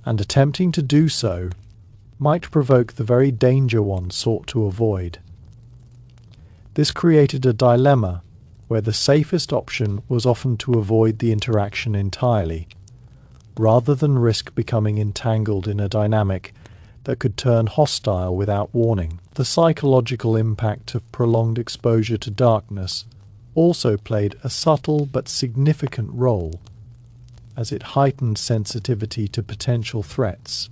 and attempting to do so might provoke the very danger one sought to avoid. This created a dilemma where the safest option was often to avoid the interaction entirely, rather than risk becoming entangled in a dynamic that could turn hostile without warning. The psychological impact of prolonged exposure to darkness also played a subtle but significant role, as it heightened sensitivity to potential threats,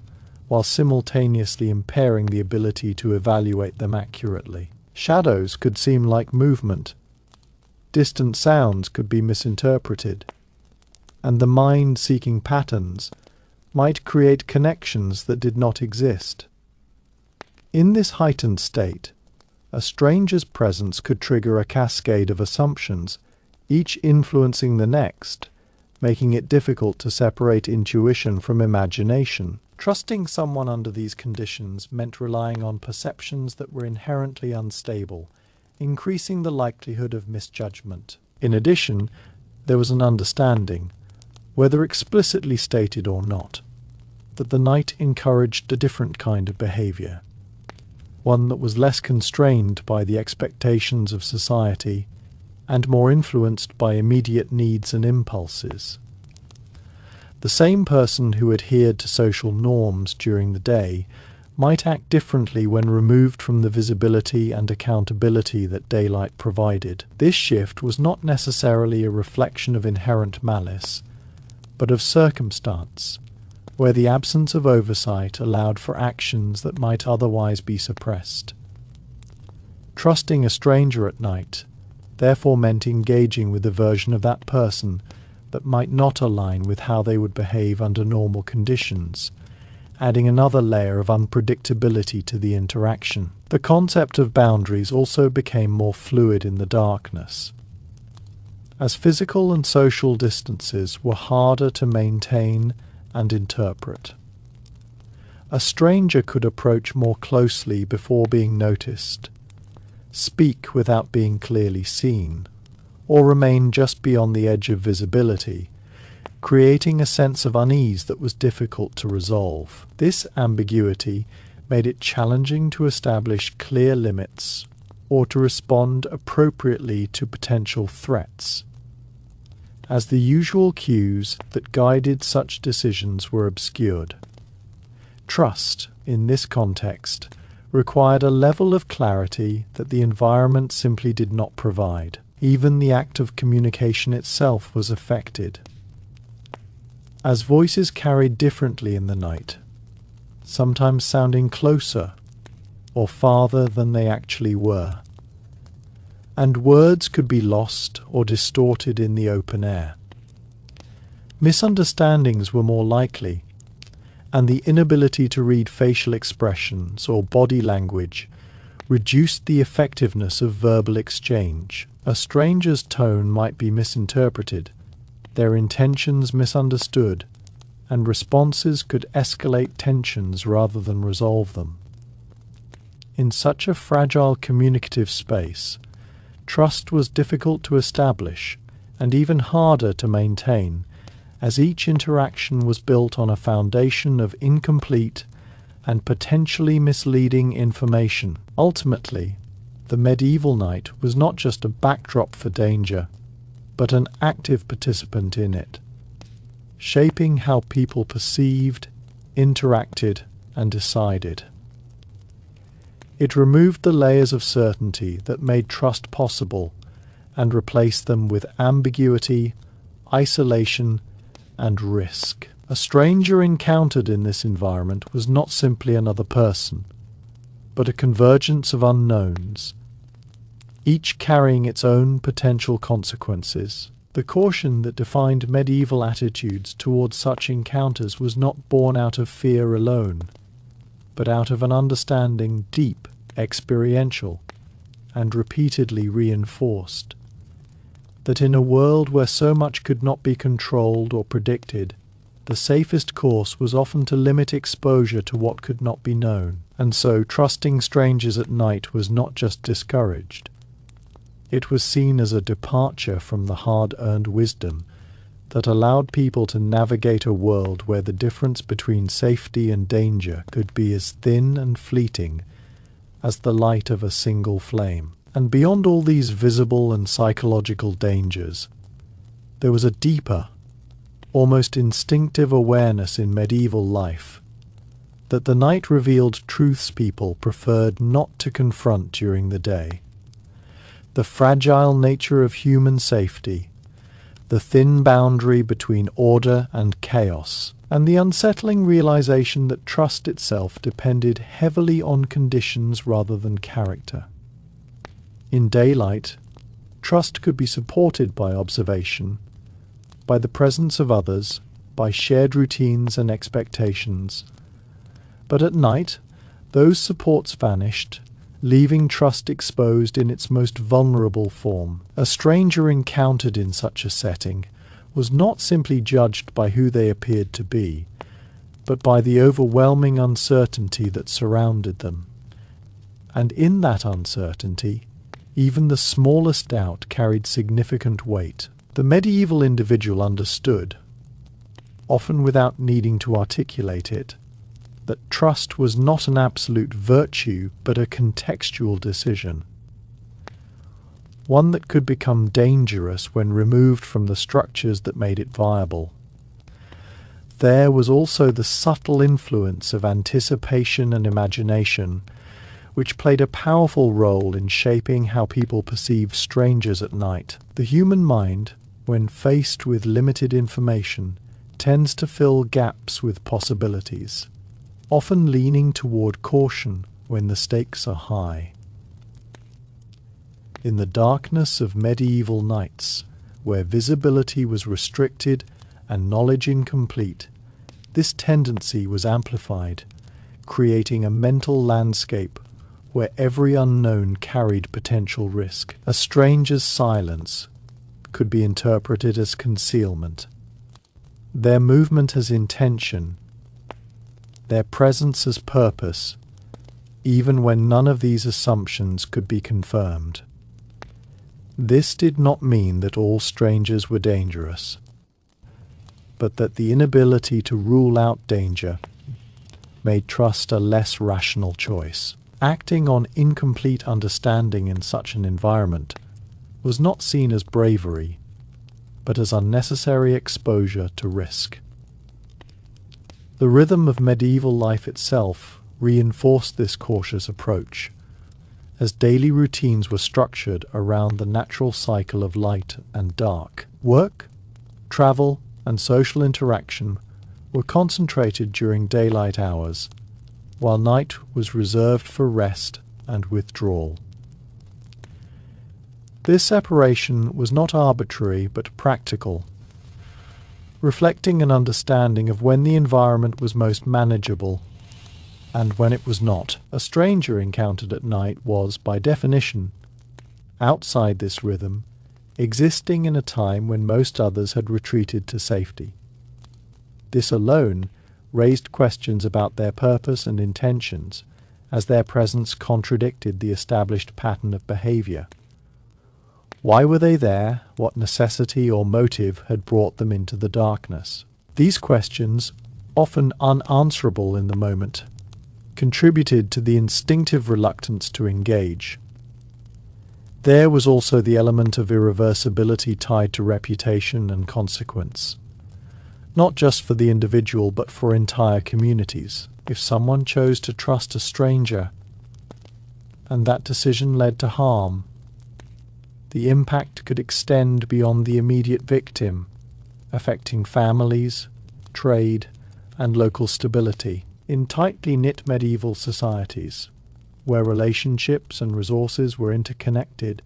while simultaneously impairing the ability to evaluate them accurately. Shadows could seem like movement, distant sounds could be misinterpreted, and the mind seeking patterns might create connections that did not exist. In this heightened state, a stranger's presence could trigger a cascade of assumptions, each influencing the next, making it difficult to separate intuition from imagination. Trusting someone under these conditions meant relying on perceptions that were inherently unstable, increasing the likelihood of misjudgment. In addition, there was an understanding, whether explicitly stated or not, that the night encouraged a different kind of behavior, one that was less constrained by the expectations of society and more influenced by immediate needs and impulses. The same person who adhered to social norms during the day might act differently when removed from the visibility and accountability that daylight provided. This shift was not necessarily a reflection of inherent malice, but of circumstance, where the absence of oversight allowed for actions that might otherwise be suppressed. Trusting a stranger at night therefore meant engaging with a version of that person that might not align with how they would behave under normal conditions, adding another layer of unpredictability to the interaction. The concept of boundaries also became more fluid in the darkness, as physical and social distances were harder to maintain and interpret. A stranger could approach more closely before being noticed, speak without being clearly seen, or remain just beyond the edge of visibility, creating a sense of unease that was difficult to resolve. This ambiguity made it challenging to establish clear limits or to respond appropriately to potential threats, as the usual cues that guided such decisions were obscured. Trust, in this context, required a level of clarity that the environment simply did not provide. Even the act of communication itself was affected, as voices carried differently in the night, sometimes sounding closer or farther than they actually were, and words could be lost or distorted in the open air. Misunderstandings were more likely, and the inability to read facial expressions or body language reduced the effectiveness of verbal exchange. A stranger's tone might be misinterpreted, their intentions misunderstood, and responses could escalate tensions rather than resolve them. In such a fragile communicative space, trust was difficult to establish and even harder to maintain, as each interaction was built on a foundation of incomplete and potentially misleading information. Ultimately, the medieval knight was not just a backdrop for danger, but an active participant in it, shaping how people perceived, interacted, and decided. It removed the layers of certainty that made trust possible and replaced them with ambiguity, isolation, and risk. A stranger encountered in this environment was not simply another person, but a convergence of unknowns, each carrying its own potential consequences. The caution that defined medieval attitudes towards such encounters was not born out of fear alone, but out of an understanding deep, experiential, and repeatedly reinforced, that in a world where so much could not be controlled or predicted, the safest course was often to limit exposure to what could not be known, and so trusting strangers at night was not just discouraged. It was seen as a departure from the hard-earned wisdom that allowed people to navigate a world where the difference between safety and danger could be as thin and fleeting as the light of a single flame. And beyond all these visible and psychological dangers, there was a deeper, almost instinctive awareness in medieval life that the night revealed truths people preferred not to confront during the day. The fragile nature of human safety, the thin boundary between order and chaos, and the unsettling realization that trust itself depended heavily on conditions rather than character. In daylight, trust could be supported by observation, by the presence of others, by shared routines and expectations. But at night, those supports vanished, leaving trust exposed in its most vulnerable form. A stranger encountered in such a setting was not simply judged by who they appeared to be, but by the overwhelming uncertainty that surrounded them. And in that uncertainty, even the smallest doubt carried significant weight. The medieval individual understood, often without needing to articulate it, that trust was not an absolute virtue but a contextual decision, one that could become dangerous when removed from the structures that made it viable. There was also the subtle influence of anticipation and imagination, which played a powerful role in shaping how people perceive strangers at night. The human mind, when faced with limited information, tends to fill gaps with possibilities, often leaning toward caution when the stakes are high. In the darkness of medieval nights, where visibility was restricted and knowledge incomplete, this tendency was amplified, creating a mental landscape where every unknown carried potential risk. A stranger's silence could be interpreted as concealment, their movement as intention, their presence as purpose, even when none of these assumptions could be confirmed. This did not mean that all strangers were dangerous, but that the inability to rule out danger made trust a less rational choice. Acting on incomplete understanding in such an environment was not seen as bravery, but as unnecessary exposure to risk. The rhythm of medieval life itself reinforced this cautious approach, as daily routines were structured around the natural cycle of light and dark. Work, travel, and social interaction were concentrated during daylight hours, while night was reserved for rest and withdrawal. This separation was not arbitrary but practical, reflecting an understanding of when the environment was most manageable and when it was not. A stranger encountered at night was, by definition, outside this rhythm, existing in a time when most others had retreated to safety. This alone raised questions about their purpose and intentions, as their presence contradicted the established pattern of behavior. Why were they there? What necessity or motive had brought them into the darkness? These questions, often unanswerable in the moment, contributed to the instinctive reluctance to engage. There was also the element of irreversibility tied to reputation and consequence, not just for the individual but for entire communities. If someone chose to trust a stranger, and that decision led to harm, the impact could extend beyond the immediate victim, affecting families, trade, and local stability. In tightly knit medieval societies, where relationships and resources were interconnected,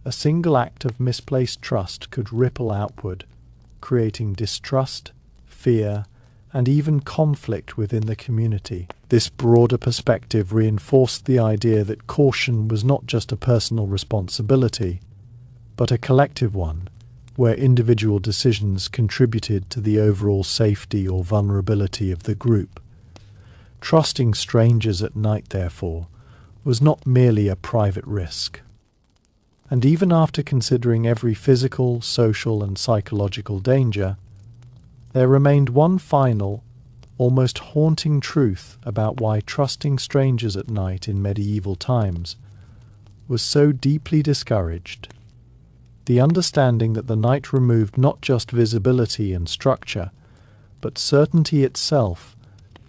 a single act of misplaced trust could ripple outward, creating distrust, fear, and even conflict within the community. This broader perspective reinforced the idea that caution was not just a personal responsibility, but a collective one, where individual decisions contributed to the overall safety or vulnerability of the group. Trusting strangers at night, therefore, was not merely a private risk. And even after considering every physical, social, and psychological danger, there remained one final, almost haunting truth about why trusting strangers at night in medieval times was so deeply discouraged. The understanding that the night removed not just visibility and structure, but certainty itself,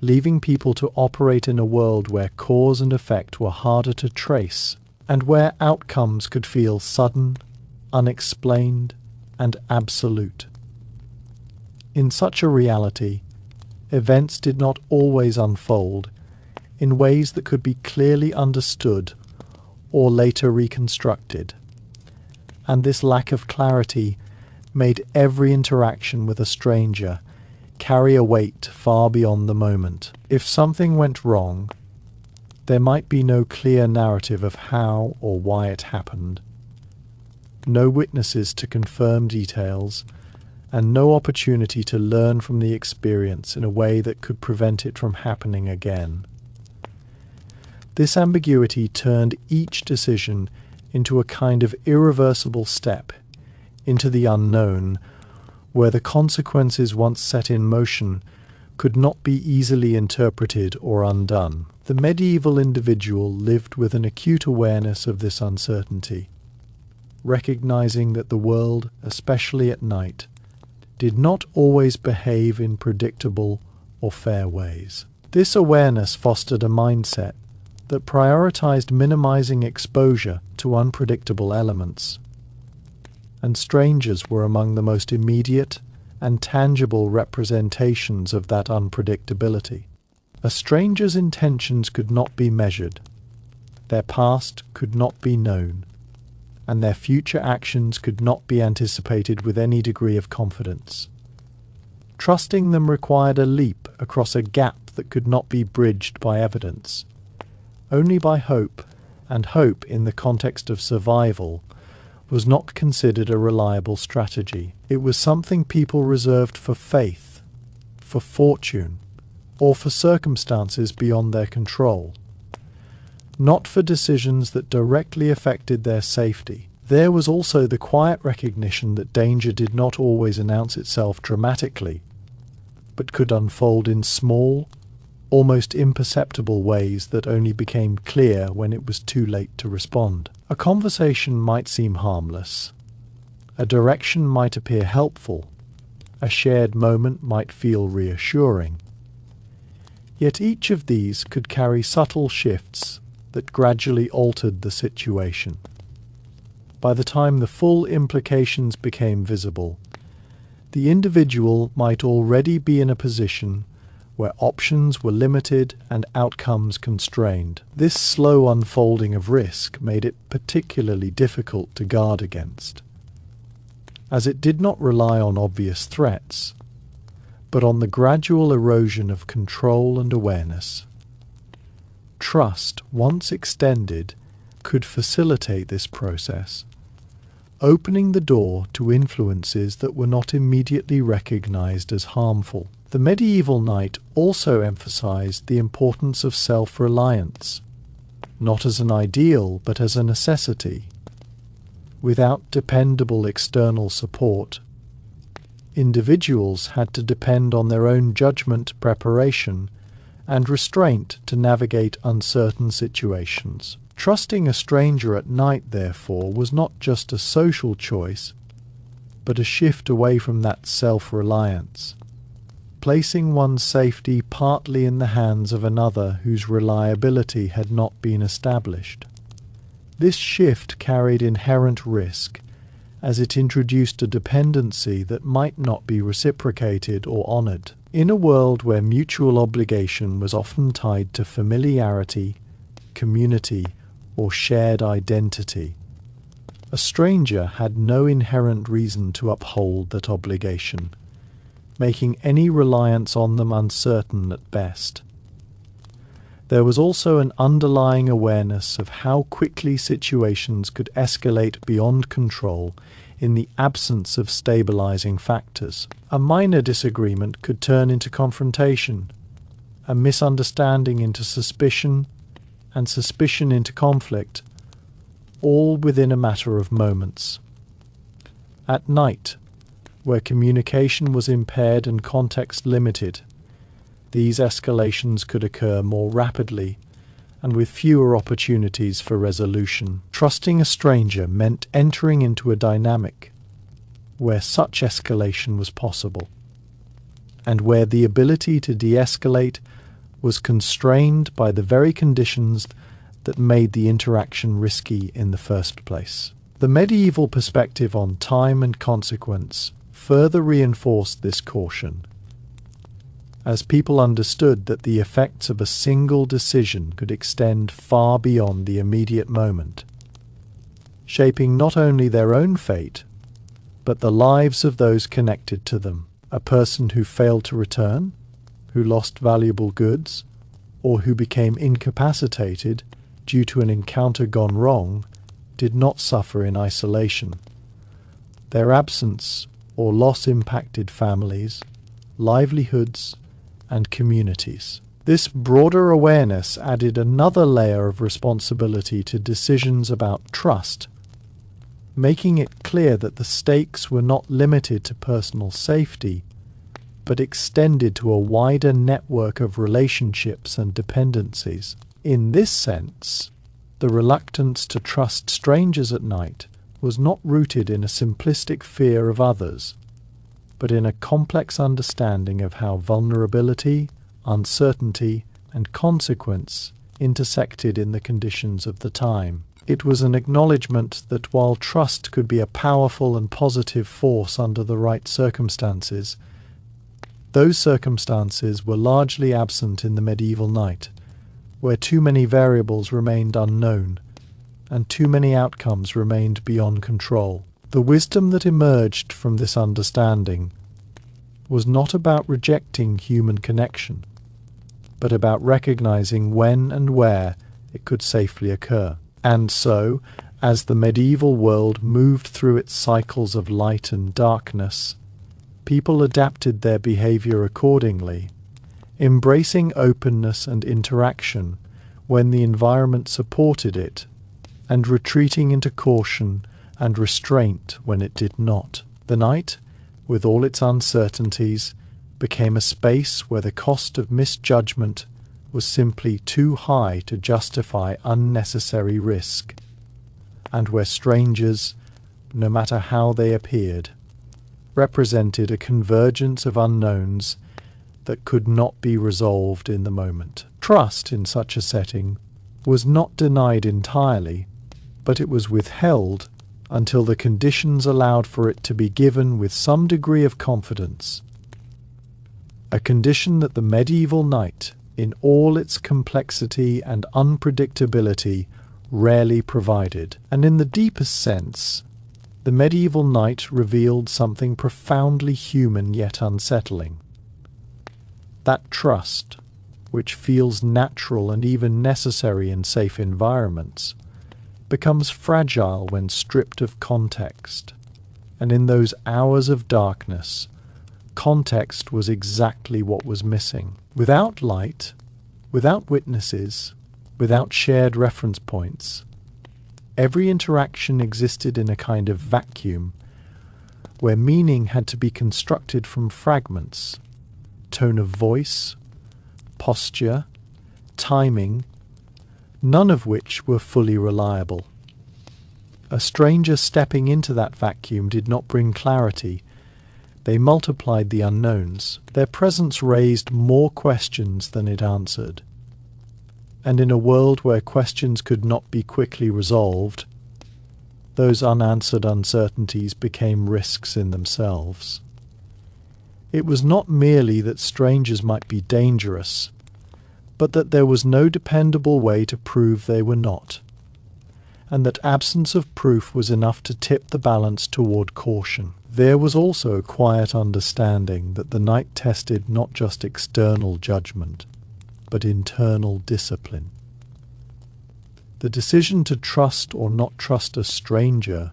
leaving people to operate in a world where cause and effect were harder to trace, and where outcomes could feel sudden, unexplained, and absolute. In such a reality, events did not always unfold in ways that could be clearly understood or later reconstructed, and this lack of clarity made every interaction with a stranger carry a weight far beyond the moment. If something went wrong, there might be no clear narrative of how or why it happened, no witnesses to confirm details, and no opportunity to learn from the experience in a way that could prevent it from happening again. This ambiguity turned each decision into a kind of irreversible step into the unknown, where the consequences once set in motion could not be easily interpreted or undone. The medieval individual lived with an acute awareness of this uncertainty, recognizing that the world, especially at night, did not always behave in predictable or fair ways. This awareness fostered a mindset that prioritized minimizing exposure to unpredictable elements, and strangers were among the most immediate and tangible representations of that unpredictability. A stranger's intentions could not be measured, their past could not be known, and their future actions could not be anticipated with any degree of confidence. Trusting them required a leap across a gap that could not be bridged by evidence, only by hope, and hope in the context of survival was not considered a reliable strategy. It was something people reserved for faith, for fortune, or for circumstances beyond their control, not for decisions that directly affected their safety. There was also the quiet recognition that danger did not always announce itself dramatically, but could unfold in small, almost imperceptible ways that only became clear when it was too late to respond. A conversation might seem harmless, a direction might appear helpful, a shared moment might feel reassuring. Yet each of these could carry subtle shifts that gradually altered the situation. By the time the full implications became visible, the individual might already be in a position where options were limited and outcomes constrained. This slow unfolding of risk made it particularly difficult to guard against, as it did not rely on obvious threats, but on the gradual erosion of control and awareness. Trust, once extended, could facilitate this process, opening the door to influences that were not immediately recognized as harmful. The medieval knight also emphasized the importance of self-reliance, not as an ideal but as a necessity. Without dependable external support, individuals had to depend on their own judgment, preparation, and restraint to navigate uncertain situations. Trusting a stranger at night, therefore, was not just a social choice, but a shift away from that self-reliance, placing one's safety partly in the hands of another whose reliability had not been established. This shift carried inherent risk, as it introduced a dependency that might not be reciprocated or honored. In a world where mutual obligation was often tied to familiarity, community, or shared identity, a stranger had no inherent reason to uphold that obligation, making any reliance on them uncertain at best. There was also an underlying awareness of how quickly situations could escalate beyond control in the absence of stabilizing factors. A minor disagreement could turn into confrontation, a misunderstanding into suspicion, and suspicion into conflict, all within a matter of moments. At night, where communication was impaired and context limited, these escalations could occur more rapidly and with fewer opportunities for resolution. Trusting a stranger meant entering into a dynamic where such escalation was possible, and where the ability to de-escalate was constrained by the very conditions that made the interaction risky in the first place. The medieval perspective on time and consequence further reinforced this caution, as people understood that the effects of a single decision could extend far beyond the immediate moment, shaping not only their own fate, but the lives of those connected to them. A person who failed to return, who lost valuable goods, or who became incapacitated due to an encounter gone wrong, did not suffer in isolation. Their absence or loss impacted families, livelihoods, and communities. This broader awareness added another layer of responsibility to decisions about trust, making it clear that the stakes were not limited to personal safety, but extended to a wider network of relationships and dependencies. In this sense, the reluctance to trust strangers at night was not rooted in a simplistic fear of others, but in a complex understanding of how vulnerability, uncertainty, and consequence intersected in the conditions of the time. It was an acknowledgement that while trust could be a powerful and positive force under the right circumstances, those circumstances were largely absent in the medieval night, where too many variables remained unknown, and too many outcomes remained beyond control. The wisdom that emerged from this understanding was not about rejecting human connection, but about recognizing when and where it could safely occur. And so, as the medieval world moved through its cycles of light and darkness, people adapted their behavior accordingly, embracing openness and interaction when the environment supported it, and retreating into caution and restraint when it did not. The night, with all its uncertainties, became a space where the cost of misjudgment was simply too high to justify unnecessary risk, and where strangers, no matter how they appeared, represented a convergence of unknowns that could not be resolved in the moment. Trust in such a setting was not denied entirely, but it was withheld until the conditions allowed for it to be given with some degree of confidence, a condition that the medieval night, in all its complexity and unpredictability, rarely provided. And in the deepest sense, the medieval night revealed something profoundly human yet unsettling. That trust, which feels natural and even necessary in safe environments, becomes fragile when stripped of context. And in those hours of darkness, context was exactly what was missing. Without light, without witnesses, without shared reference points, every interaction existed in a kind of vacuum where meaning had to be constructed from fragments, tone of voice, posture, timing, none of which were fully reliable. A stranger stepping into that vacuum did not bring clarity. They multiplied the unknowns. Their presence raised more questions than it answered. And in a world where questions could not be quickly resolved, those unanswered uncertainties became risks in themselves. It was not merely that strangers might be dangerous, but that there was no dependable way to prove they were not, and that absence of proof was enough to tip the balance toward caution. There was also a quiet understanding that the night tested not just external judgment, but internal discipline. The decision to trust or not trust a stranger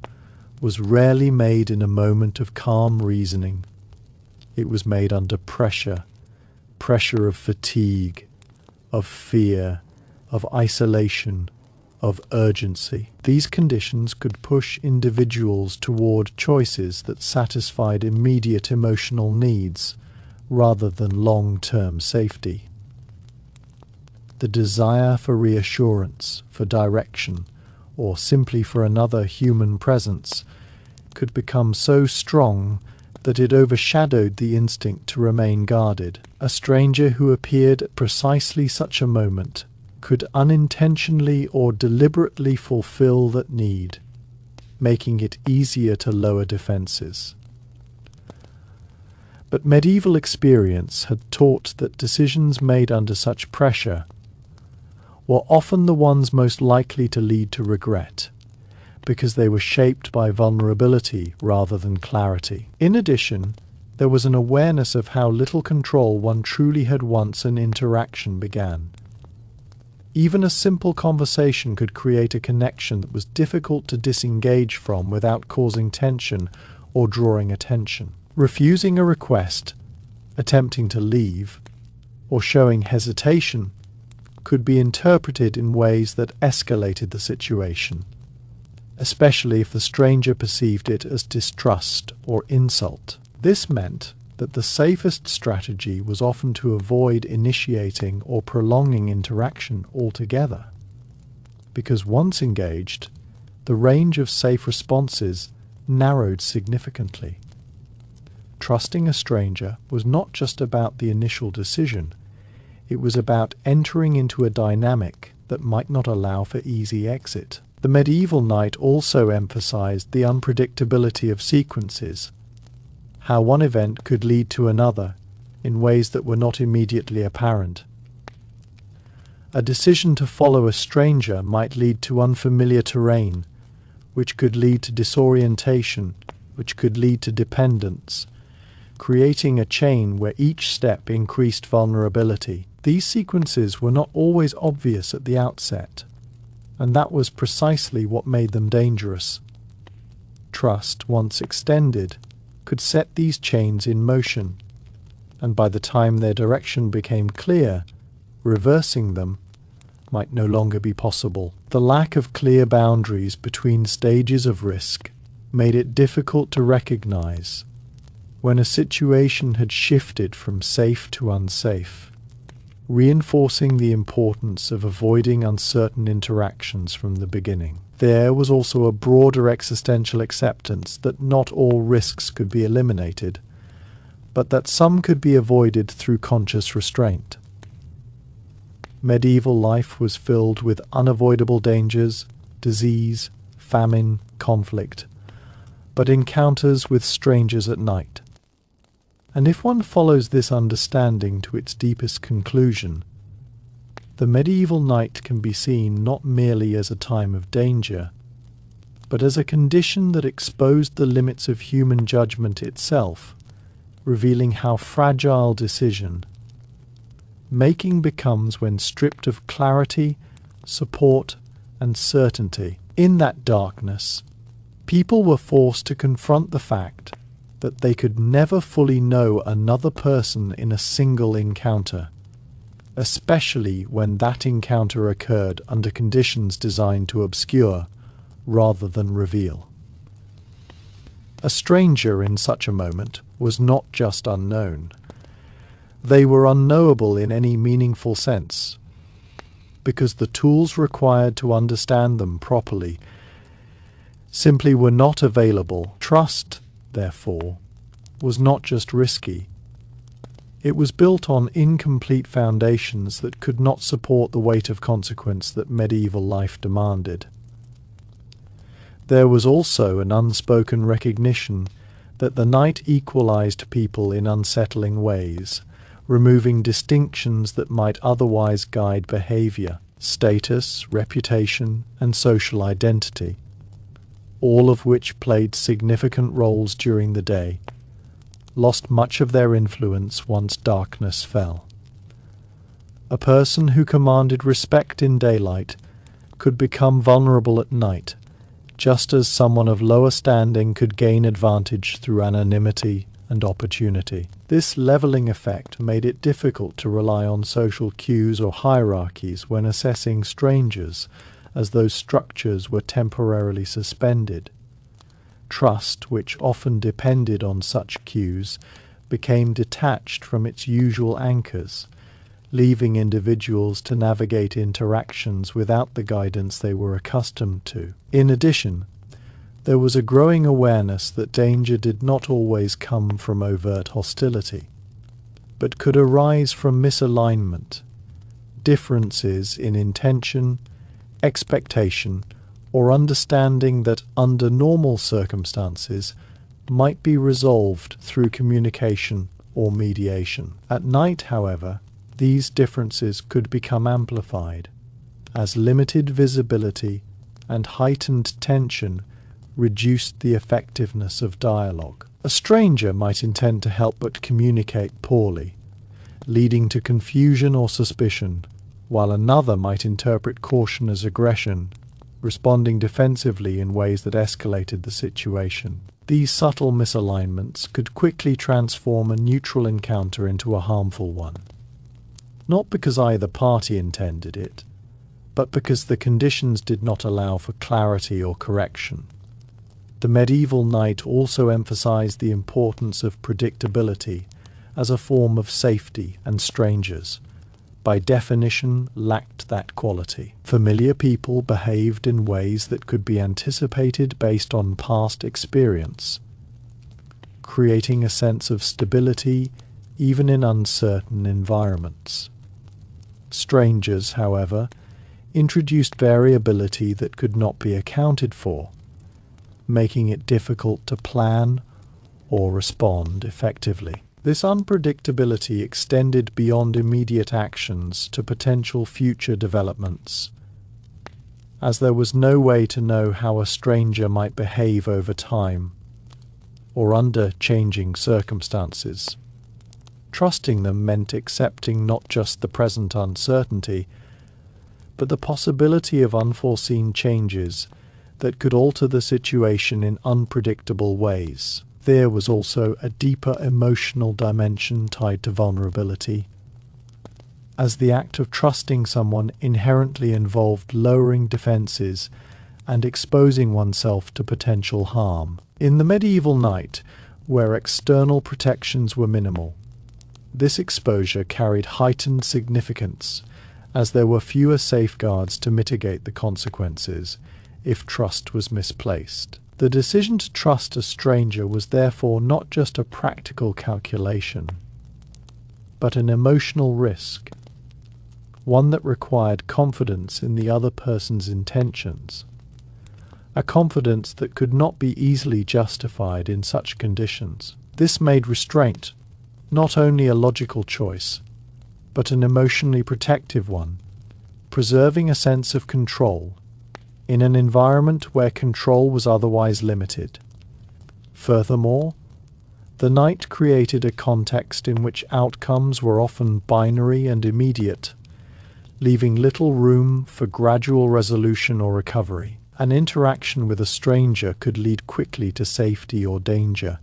was rarely made in a moment of calm reasoning. It was made under pressure of fatigue, of fear, of isolation, of urgency. These conditions could push individuals toward choices that satisfied immediate emotional needs rather than long-term safety. The desire for reassurance, for direction, or simply for another human presence could become so strong that it overshadowed the instinct to remain guarded. A stranger who appeared at precisely such a moment could unintentionally or deliberately fulfill that need, making it easier to lower defenses. But medieval experience had taught that decisions made under such pressure were often the ones most likely to lead to regret, because they were shaped by vulnerability rather than clarity. In addition, there was an awareness of how little control one truly had once an interaction began. Even a simple conversation could create a connection that was difficult to disengage from without causing tension or drawing attention. Refusing a request, attempting to leave, or showing hesitation could be interpreted in ways that escalated the situation, especially if the stranger perceived it as distrust or insult. This meant that the safest strategy was often to avoid initiating or prolonging interaction altogether, because once engaged, the range of safe responses narrowed significantly. trusting a stranger was not just about the initial decision, it was about entering into a dynamic that might not allow for easy exit. The medieval knight also emphasized the unpredictability of sequences, how one event could lead to another in ways that were not immediately apparent. A decision to follow a stranger might lead to unfamiliar terrain, which could lead to disorientation, which could lead to dependence, creating a chain where each step increased vulnerability. These sequences were not always obvious at the outset, and that was precisely what made them dangerous. Trust, once extended, could set these chains in motion, and by the time their direction became clear, reversing them might no longer be possible. The lack of clear boundaries between stages of risk made it difficult to recognize when a situation had shifted from safe to unsafe, reinforcing the importance of avoiding uncertain interactions from the beginning. There was also a broader existential acceptance that not all risks could be eliminated, but that some could be avoided through conscious restraint. Medieval life was filled with unavoidable dangers, disease, famine, conflict, but encounters with strangers at night. And if one follows this understanding to its deepest conclusion, the medieval night can be seen not merely as a time of danger, but as a condition that exposed the limits of human judgment itself, revealing how fragile decision making becomes when stripped of clarity, support, and certainty. In that darkness, people were forced to confront the fact that they could never fully know another person in a single encounter, especially when that encounter occurred under conditions designed to obscure rather than reveal. A stranger in such a moment was not just unknown. They were unknowable in any meaningful sense, because the tools required to understand them properly simply were not available. Trust, therefore, was not just risky. It was built on incomplete foundations that could not support the weight of consequence that medieval life demanded. There was also an unspoken recognition that the night equalized people in unsettling ways, removing distinctions that might otherwise guide behavior, status, reputation, and social identity, all of which played significant roles during the day, lost much of their influence once darkness fell. A person who commanded respect in daylight could become vulnerable at night, just as someone of lower standing could gain advantage through anonymity and opportunity. This leveling effect made it difficult to rely on social cues or hierarchies when assessing strangers, as those structures were temporarily suspended. Trust, which often depended on such cues, became detached from its usual anchors, leaving individuals to navigate interactions without the guidance they were accustomed to. In addition, there was a growing awareness that danger did not always come from overt hostility, but could arise from misalignment, differences in intention, expectation, or understanding that under normal circumstances might be resolved through communication or mediation. At night, however, these differences could become amplified, as limited visibility and heightened tension reduced the effectiveness of dialogue. A stranger might intend to help but communicate poorly, leading to confusion or suspicion, while another might interpret caution as aggression, responding defensively in ways that escalated the situation. These subtle misalignments could quickly transform a neutral encounter into a harmful one, not because either party intended it, but because the conditions did not allow for clarity or correction. The medieval knight also emphasized the importance of predictability as a form of safety, and strangers, by definition, lacked that quality. Familiar people behaved in ways that could be anticipated based on past experience. creating a sense of stability even in uncertain environments. Strangers, however, introduced variability that could not be accounted for, making it difficult to plan or respond effectively. This unpredictability extended beyond immediate actions to potential future developments, as there was no way to know how a stranger might behave over time or under changing circumstances. Trusting them meant accepting not just the present uncertainty, but the possibility of unforeseen changes that could alter the situation in unpredictable ways. There was also a deeper emotional dimension tied to vulnerability, as the act of trusting someone inherently involved lowering defenses and exposing oneself to potential harm. In the medieval night, where external protections were minimal, this exposure carried heightened significance, as there were fewer safeguards to mitigate the consequences if trust was misplaced. The decision to trust a stranger was therefore not just a practical calculation, but an emotional risk, one that required confidence in the other person's intentions, a confidence that could not be easily justified in such conditions. This made restraint not only a logical choice, but an emotionally protective one, preserving a sense of control in an environment where control was otherwise limited. Furthermore, the night created a context in which outcomes were often binary and immediate, leaving little room for gradual resolution or recovery. An interaction with a stranger could lead quickly to safety or danger,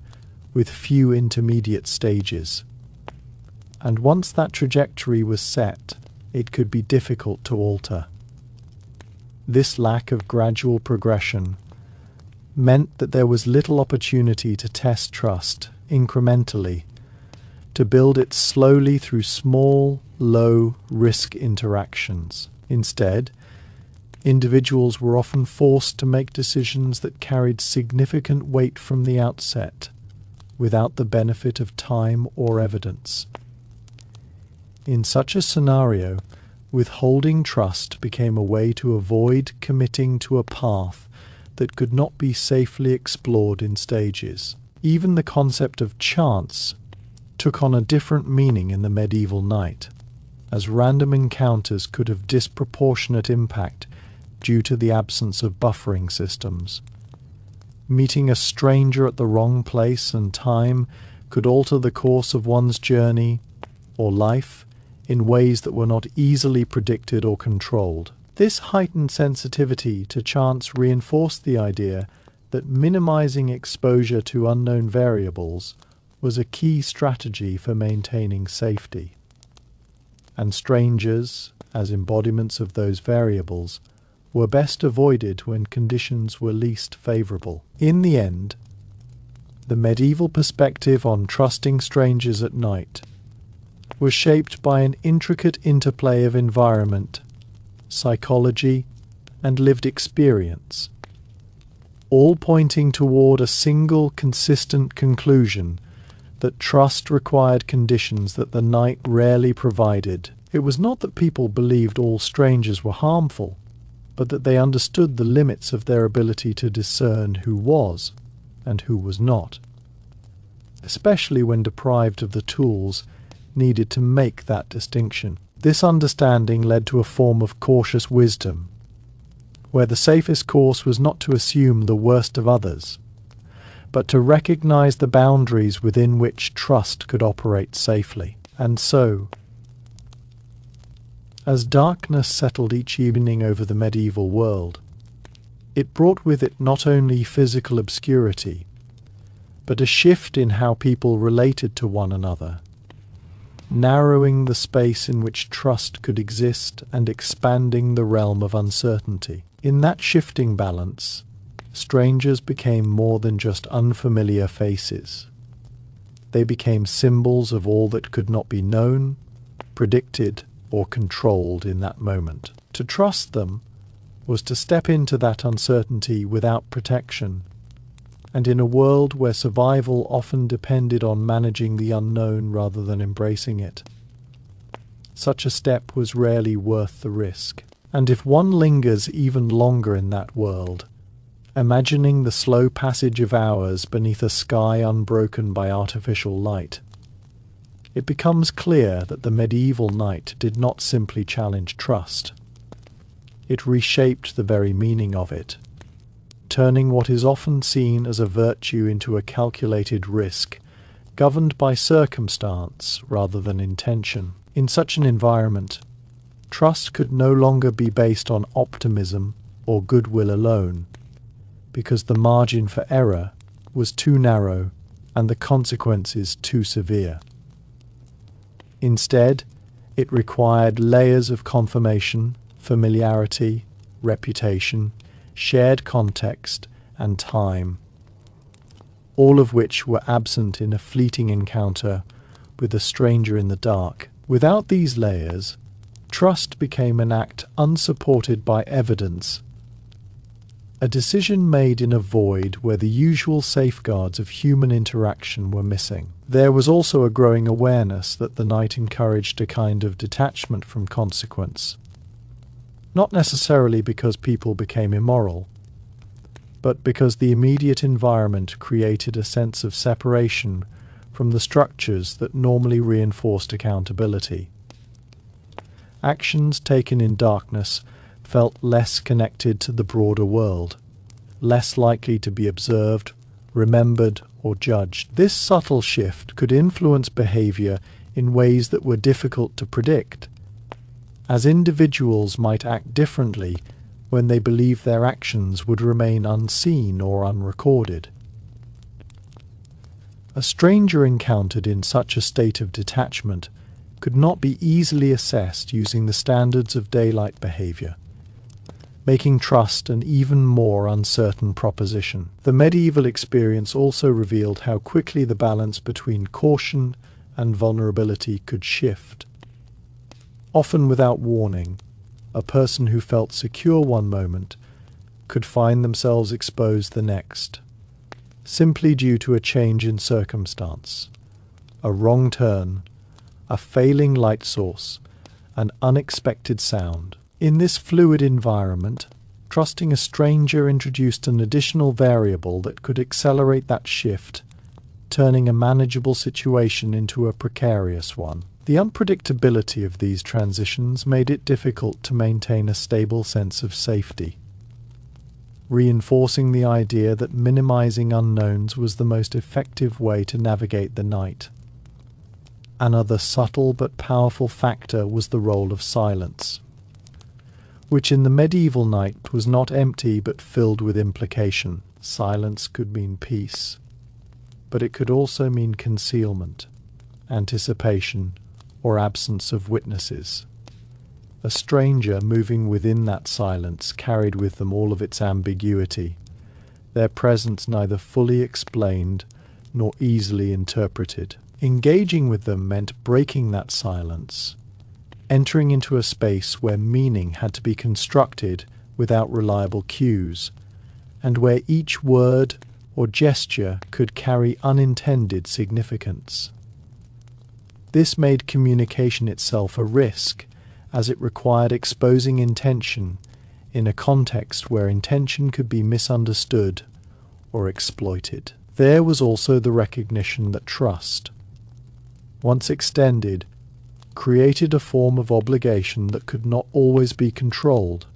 with few intermediate stages. And once that trajectory was set, it could be difficult to alter. This lack of gradual progression meant that there was little opportunity to test trust incrementally, to build it slowly through small, low-risk interactions. Instead, individuals were often forced to make decisions that carried significant weight from the outset, without the benefit of time or evidence. In such a scenario, withholding trust became a way to avoid committing to a path that could not be safely explored in stages. Even the concept of chance took on a different meaning in the medieval night, as random encounters could have disproportionate impact due to the absence of buffering systems. Meeting a stranger at the wrong place and time could alter the course of one's journey or life in ways that were not easily predicted or controlled. This heightened sensitivity to chance reinforced the idea that minimizing exposure to unknown variables was a key strategy for maintaining safety. And strangers, as embodiments of those variables, were best avoided when conditions were least favorable. In the end, the medieval perspective on trusting strangers at night was shaped by an intricate interplay of environment, psychology, and lived experience, all pointing toward a single consistent conclusion that trust required conditions that the night rarely provided. It was not that people believed all strangers were harmful, but that they understood the limits of their ability to discern who was and who was not, especially when deprived of the tools needed to make that distinction. This understanding led to a form of cautious wisdom, where the safest course was not to assume the worst of others, but to recognize the boundaries within which trust could operate safely. And so, as darkness settled each evening over the medieval world, it brought with it not only physical obscurity, but a shift in how people related to one another, narrowing the space in which trust could exist and expanding the realm of uncertainty. In that shifting balance, strangers became more than just unfamiliar faces. They became symbols of all that could not be known, predicted, or controlled in that moment. To trust them was to step into that uncertainty without protection, And in a world where survival often depended on managing the unknown rather than embracing it, such a step was rarely worth the risk. And if one lingers even longer in that world, imagining the slow passage of hours beneath a sky unbroken by artificial light, it becomes clear that the medieval night did not simply challenge trust. It reshaped the very meaning of it, turning what is often seen as a virtue into a calculated risk, governed by circumstance rather than intention. In such an environment, trust could no longer be based on optimism or goodwill alone, because the margin for error was too narrow and the consequences too severe. Instead, it required layers of confirmation, familiarity, reputation, shared context, and time, all of which were absent in a fleeting encounter with a stranger in the dark. Without these layers, trust became an act unsupported by evidence, a decision made in a void where the usual safeguards of human interaction were missing. There was also a growing awareness that the night encouraged a kind of detachment from consequence, not necessarily because people became immoral, but because the immediate environment created a sense of separation from the structures that normally reinforced accountability. Actions taken in darkness felt less connected to the broader world, less likely to be observed, remembered, or judged. This subtle shift could influence behavior in ways that were difficult to predict, as individuals might act differently when they believed their actions would remain unseen or unrecorded. A stranger encountered in such a state of detachment could not be easily assessed using the standards of daylight behavior, making trust an even more uncertain proposition. The medieval experience also revealed how quickly the balance between caution and vulnerability could shift. Often without warning, a person who felt secure one moment could find themselves exposed the next, simply due to a change in circumstance, a wrong turn, a failing light source, an unexpected sound. In this fluid environment, trusting a stranger introduced an additional variable that could accelerate that shift, turning a manageable situation into a precarious one. The unpredictability of these transitions made it difficult to maintain a stable sense of safety, reinforcing the idea that minimizing unknowns was the most effective way to navigate the night. Another subtle but powerful factor was the role of silence, which in the medieval night was not empty but filled with implication. Silence could mean peace, but it could also mean concealment, anticipation, or absence of witnesses. A stranger moving within that silence carried with them all of its ambiguity, their presence neither fully explained nor easily interpreted. Engaging with them meant breaking that silence, entering into a space where meaning had to be constructed without reliable cues, and where each word or gesture could carry unintended significance. This made communication itself a risk, as it required exposing intention in a context where intention could be misunderstood or exploited. There was also the recognition that trust, once extended, created a form of obligation that could not always be controlled.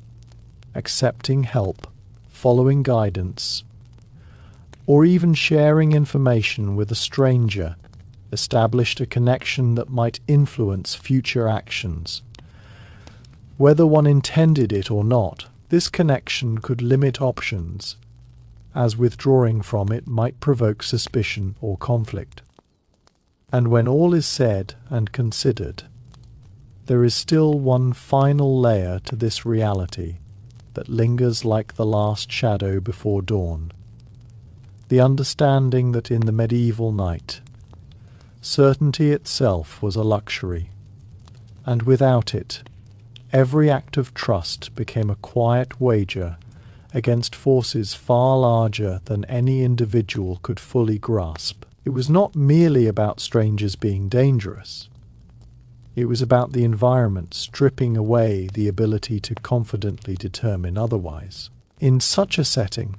Accepting help, following guidance, or even sharing information with a stranger established a connection that might influence future actions. Whether one intended it or not, this connection could limit options, as withdrawing from it might provoke suspicion or conflict. And when all is said and considered, there is still one final layer to this reality that lingers like the last shadow before dawn. The understanding that in the medieval night, certainty itself was a luxury, and without it, every act of trust became a quiet wager against forces far larger than any individual could fully grasp. It was not merely about strangers being dangerous. It was about the environment stripping away the ability to confidently determine otherwise. In such a setting,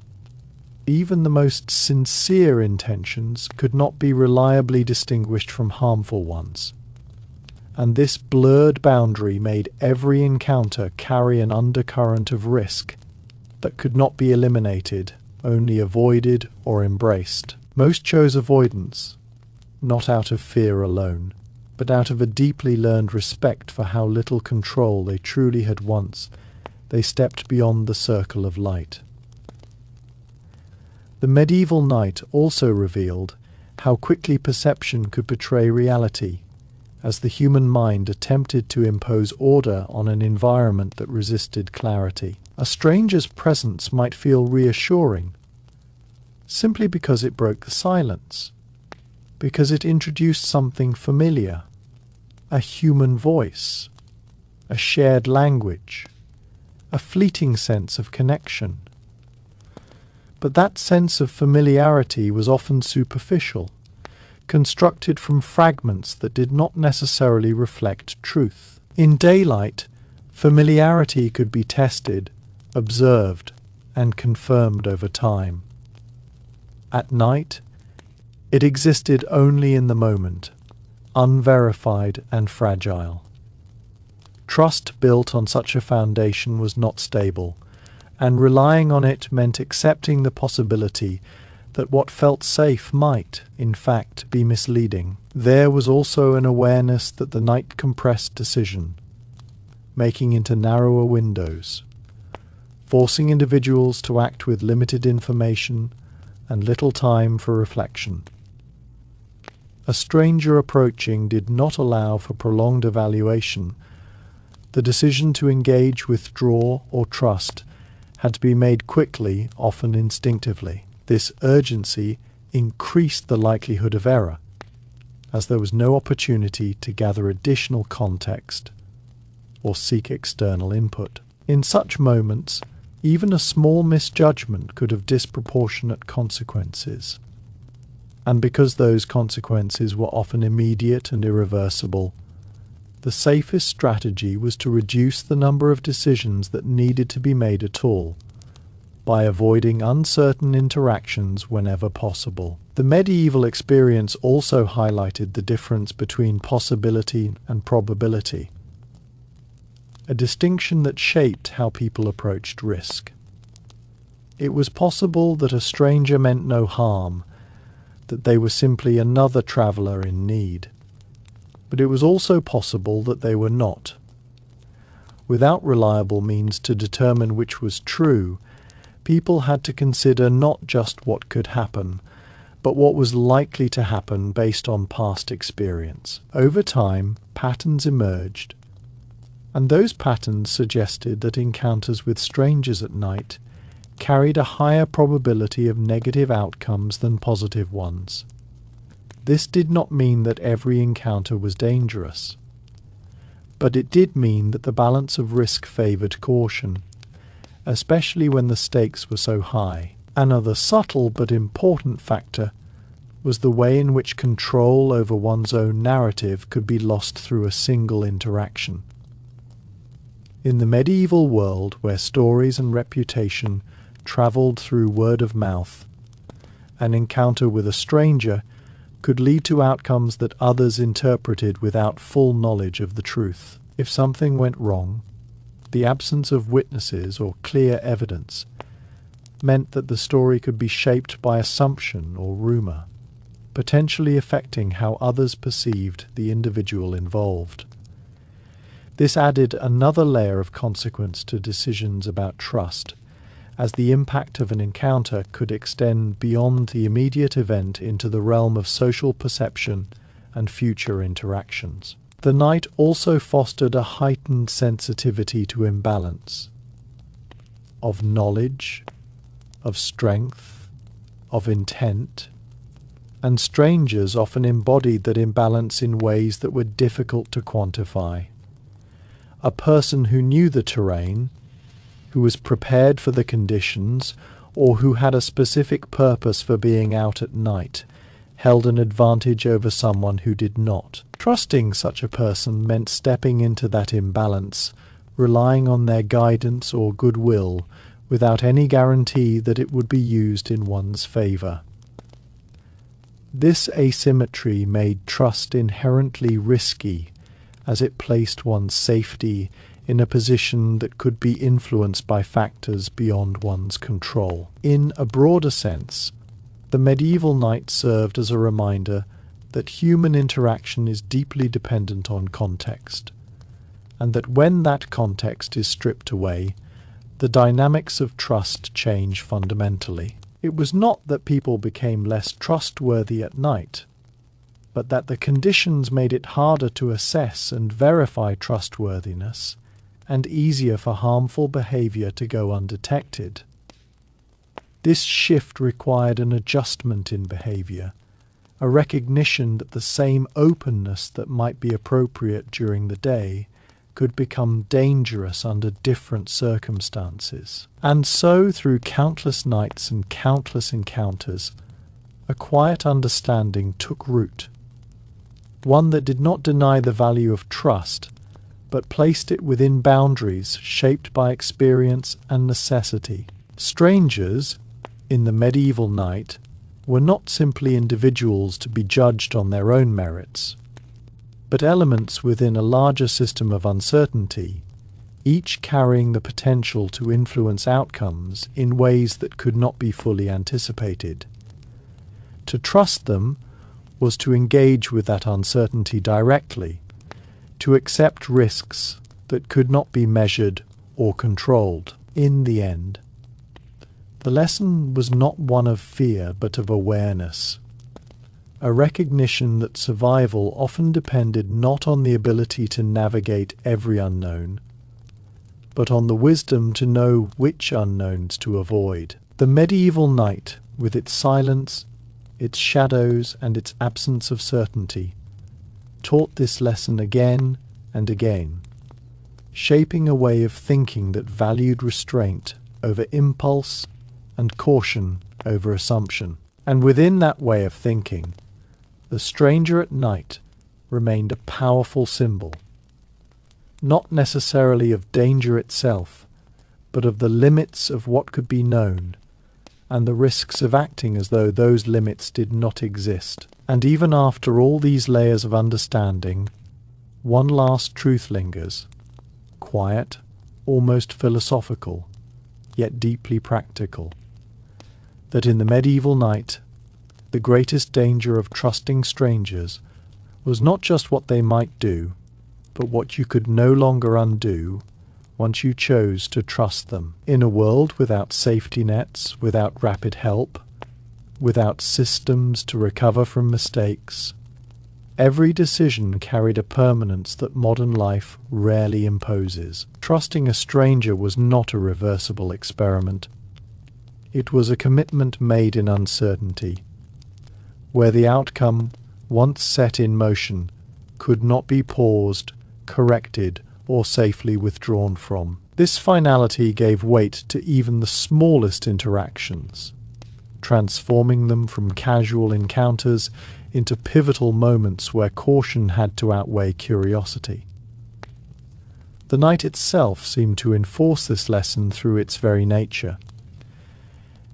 even the most sincere intentions could not be reliably distinguished from harmful ones. And this blurred boundary made every encounter carry an undercurrent of risk that could not be eliminated, only avoided or embraced. Most chose avoidance, not out of fear alone, but out of a deeply learned respect for how little control they truly had once they stepped beyond the circle of light. The medieval night also revealed how quickly perception could betray reality, as the human mind attempted to impose order on an environment that resisted clarity. A stranger's presence might feel reassuring, simply because it broke the silence, because it introduced something familiar, a human voice, a shared language, a fleeting sense of connection. But that sense of familiarity was often superficial, constructed from fragments that did not necessarily reflect truth. In daylight, familiarity could be tested, observed, and confirmed over time. At night, it existed only in the moment, unverified and fragile. Trust built on such a foundation was not stable, and relying on it meant accepting the possibility that what felt safe might, in fact, be misleading. There was also an awareness that the night compressed decision, making into narrower windows, forcing individuals to act with limited information and little time for reflection. A stranger approaching did not allow for prolonged evaluation. The decision to engage, withdraw, or trust had to be made quickly, often instinctively. This urgency increased the likelihood of error, as there was no opportunity to gather additional context or seek external input. In such moments, even a small misjudgment could have disproportionate consequences. And because those consequences were often immediate and irreversible, the safest strategy was to reduce the number of decisions that needed to be made at all, by avoiding uncertain interactions whenever possible. The medieval experience also highlighted the difference between possibility and probability, a distinction that shaped how people approached risk. It was possible that a stranger meant no harm, that they were simply another traveller in need. But it was also possible that they were not. Without reliable means to determine which was true, people had to consider not just what could happen, but what was likely to happen based on past experience. Over time, patterns emerged, and those patterns suggested that encounters with strangers at night carried a higher probability of negative outcomes than positive ones. This did not mean that every encounter was dangerous, but it did mean that the balance of risk favoured caution, especially when the stakes were so high. Another subtle but important factor was the way in which control over one's own narrative could be lost through a single interaction. In the medieval world, where stories and reputation travelled through word of mouth, an encounter with a stranger could lead to outcomes that others interpreted without full knowledge of the truth. If something went wrong, the absence of witnesses or clear evidence meant that the story could be shaped by assumption or rumour, potentially affecting how others perceived the individual involved. This added another layer of consequence to decisions about trust, as the impact of an encounter could extend beyond the immediate event into the realm of social perception and future interactions. The night also fostered a heightened sensitivity to imbalance, of knowledge, of strength, of intent, and strangers often embodied that imbalance in ways that were difficult to quantify. A person who knew the terrain, who was prepared for the conditions or who had a specific purpose for being out at night held an advantage over someone who did not. Trusting such a person meant stepping into that imbalance, relying on their guidance or goodwill without any guarantee that it would be used in one's favor. This asymmetry made trust inherently risky, as it placed one's safety in a position that could be influenced by factors beyond one's control. In a broader sense, the medieval knight served as a reminder that human interaction is deeply dependent on context, and that when that context is stripped away, the dynamics of trust change fundamentally. It was not that people became less trustworthy at night, but that the conditions made it harder to assess and verify trustworthiness, and easier for harmful behavior to go undetected. This shift required an adjustment in behavior, a recognition that the same openness that might be appropriate during the day could become dangerous under different circumstances. And so, through countless nights and countless encounters, a quiet understanding took root, one that did not deny the value of trust, but placed it within boundaries shaped by experience and necessity. Strangers, in the medieval night, were not simply individuals to be judged on their own merits, but elements within a larger system of uncertainty, each carrying the potential to influence outcomes in ways that could not be fully anticipated. To trust them was to engage with that uncertainty directly, to accept risks that could not be measured or controlled. In the end, the lesson was not one of fear but of awareness, a recognition that survival often depended not on the ability to navigate every unknown, but on the wisdom to know which unknowns to avoid. The medieval night, with its silence, its shadows, and its absence of certainty, taught this lesson again and again, shaping a way of thinking that valued restraint over impulse and caution over assumption. And within that way of thinking, the stranger at night remained a powerful symbol, not necessarily of danger itself, but of the limits of what could be known, and the risks of acting as though those limits did not exist. And even after all these layers of understanding, one last truth lingers, quiet, almost philosophical, yet deeply practical, that in the medieval night, the greatest danger of trusting strangers was not just what they might do, but what you could no longer undo once you chose to trust them. In a world without safety nets, without rapid help, without systems to recover from mistakes, every decision carried a permanence that modern life rarely imposes. Trusting a stranger was not a reversible experiment. It was a commitment made in uncertainty, where the outcome, once set in motion, could not be paused, corrected, or safely withdrawn from. This finality gave weight to even the smallest interactions, transforming them from casual encounters into pivotal moments where caution had to outweigh curiosity. The night itself seemed to enforce this lesson through its very nature.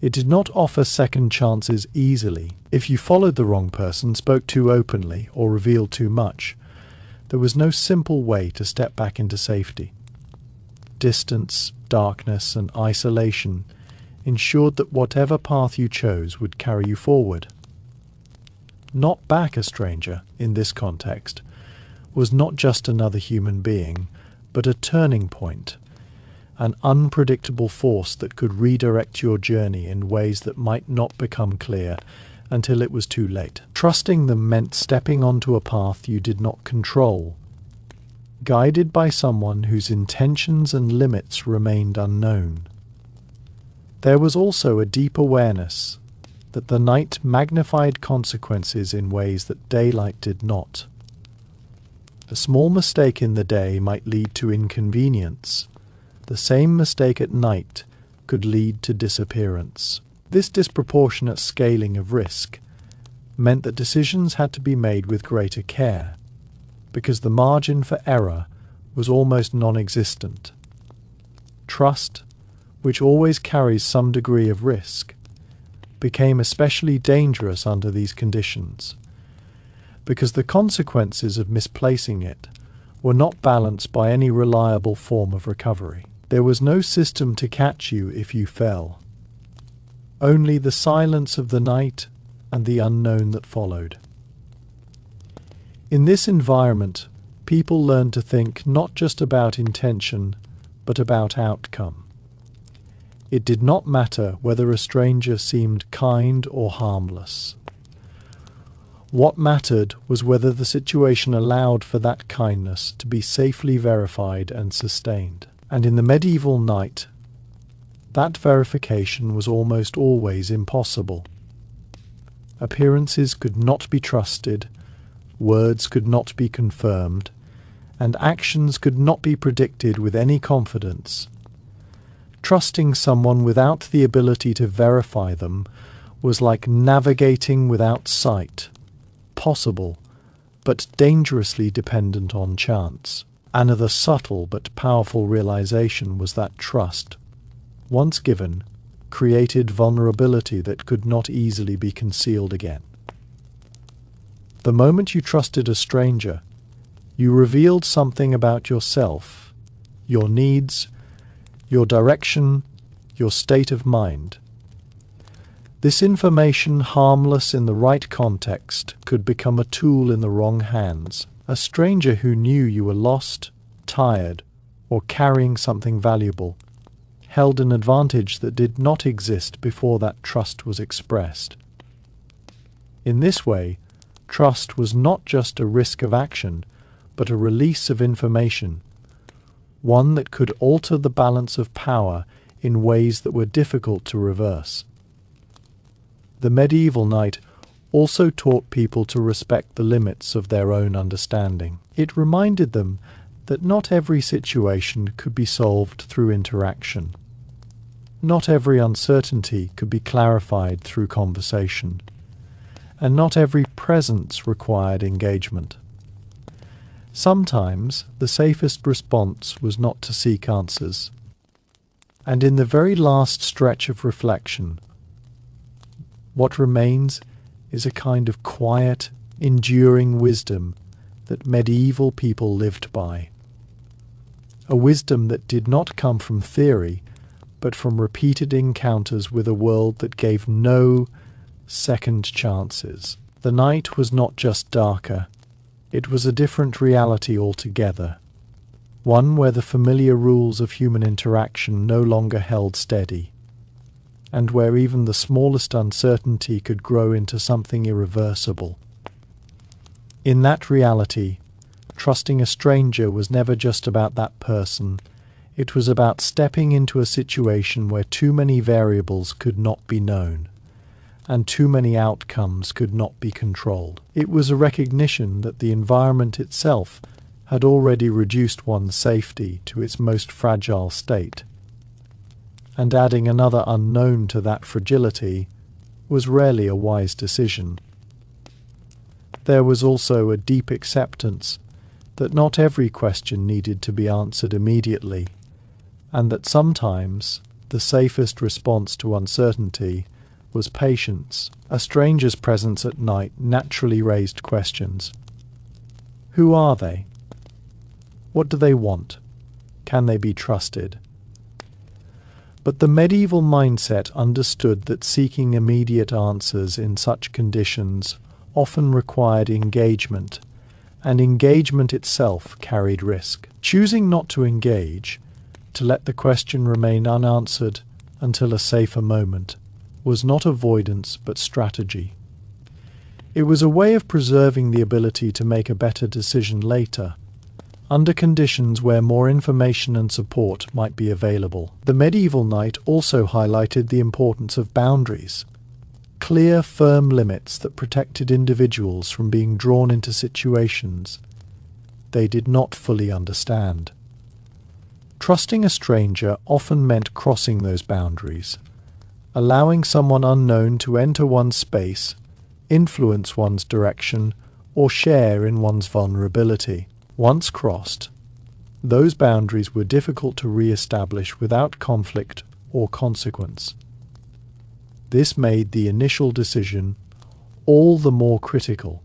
It did not offer second chances easily. If you followed the wrong person, spoke too openly, or revealed too much, there was no simple way to step back into safety. Distance, darkness, and isolation ensured that whatever path you chose would carry you forward. Not back a stranger, in this context, was not just another human being, but a turning point, an unpredictable force that could redirect your journey in ways that might not become clear until it was too late. Trusting them meant stepping onto a path you did not control, guided by someone whose intentions and limits remained unknown. There was also a deep awareness that the night magnified consequences in ways that daylight did not. A small mistake in the day might lead to inconvenience, the same mistake at night could lead to disappearance. This disproportionate scaling of risk meant that decisions had to be made with greater care, because the margin for error was almost non-existent. Trust, which always carries some degree of risk, became especially dangerous under these conditions, because the consequences of misplacing it were not balanced by any reliable form of recovery. There was no system to catch you if you fell, only the silence of the night and the unknown that followed. In this environment, people learned to think not just about intention, but about outcome. It did not matter whether a stranger seemed kind or harmless. What mattered was whether the situation allowed for that kindness to be safely verified and sustained. And in the medieval night, that verification was almost always impossible. Appearances could not be trusted, words could not be confirmed, and actions could not be predicted with any confidence. Trusting someone without the ability to verify them was like navigating without sight, possible, but dangerously dependent on chance. Another subtle but powerful realization was that trust, once given, created vulnerability that could not easily be concealed again. The moment you trusted a stranger, you revealed something about yourself, your needs, your direction, your state of mind. This information, harmless in the right context, could become a tool in the wrong hands. A stranger who knew you were lost, tired, or carrying something valuable held an advantage that did not exist before that trust was expressed. In this way, trust was not just a risk of action, but a release of information, one that could alter the balance of power in ways that were difficult to reverse. The medieval knight also taught people to respect the limits of their own understanding. It reminded them that not every situation could be solved through interaction. Not every uncertainty could be clarified through conversation, and not every presence required engagement. Sometimes the safest response was not to seek answers, and in the very last stretch of reflection, what remains is a kind of quiet, enduring wisdom that medieval people lived by. A wisdom that did not come from theory, but from repeated encounters with a world that gave no second chances. The night was not just darker, it was a different reality altogether, one where the familiar rules of human interaction no longer held steady, and where even the smallest uncertainty could grow into something irreversible. In that reality, trusting a stranger was never just about that person. It was about stepping into a situation where too many variables could not be known, and too many outcomes could not be controlled. It was a recognition that the environment itself had already reduced one's safety to its most fragile state, and adding another unknown to that fragility was rarely a wise decision. There was also a deep acceptance that not every question needed to be answered immediately, and that sometimes the safest response to uncertainty was patience. A stranger's presence at night naturally raised questions. Who are they? What do they want? Can they be trusted? But the medieval mindset understood that seeking immediate answers in such conditions often required engagement, and engagement itself carried risk. Choosing not to engage, to let the question remain unanswered until a safer moment, was not avoidance but strategy. It was a way of preserving the ability to make a better decision later, under conditions where more information and support might be available. The medieval knight also highlighted the importance of boundaries, clear, firm limits that protected individuals from being drawn into situations they did not fully understand. Trusting a stranger often meant crossing those boundaries, allowing someone unknown to enter one's space, influence one's direction, or share in one's vulnerability. Once crossed, those boundaries were difficult to re-establish without conflict or consequence. This made the initial decision all the more critical,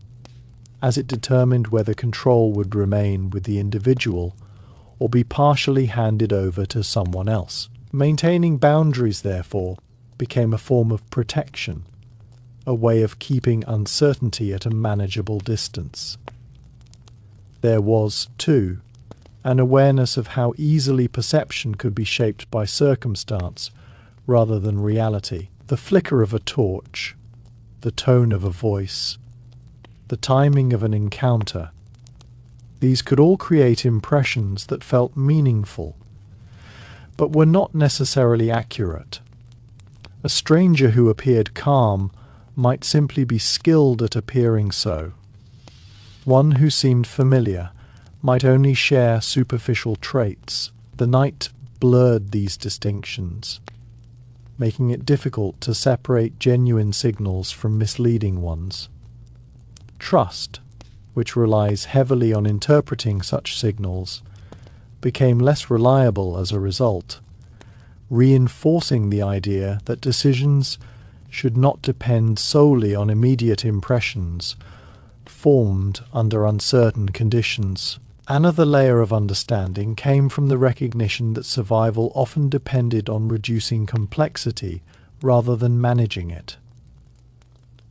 as it determined whether control would remain with the individual or be partially handed over to someone else. Maintaining boundaries, therefore, became a form of protection, a way of keeping uncertainty at a manageable distance. There was, too, an awareness of how easily perception could be shaped by circumstance rather than reality. The flicker of a torch, the tone of a voice, the timing of an encounter, these could all create impressions that felt meaningful, but were not necessarily accurate. A stranger who appeared calm might simply be skilled at appearing so. One who seemed familiar might only share superficial traits. The night blurred these distinctions, making it difficult to separate genuine signals from misleading ones. Trust, which relies heavily on interpreting such signals, became less reliable as a result, reinforcing the idea that decisions should not depend solely on immediate impressions formed under uncertain conditions. Another layer of understanding came from the recognition that survival often depended on reducing complexity rather than managing it.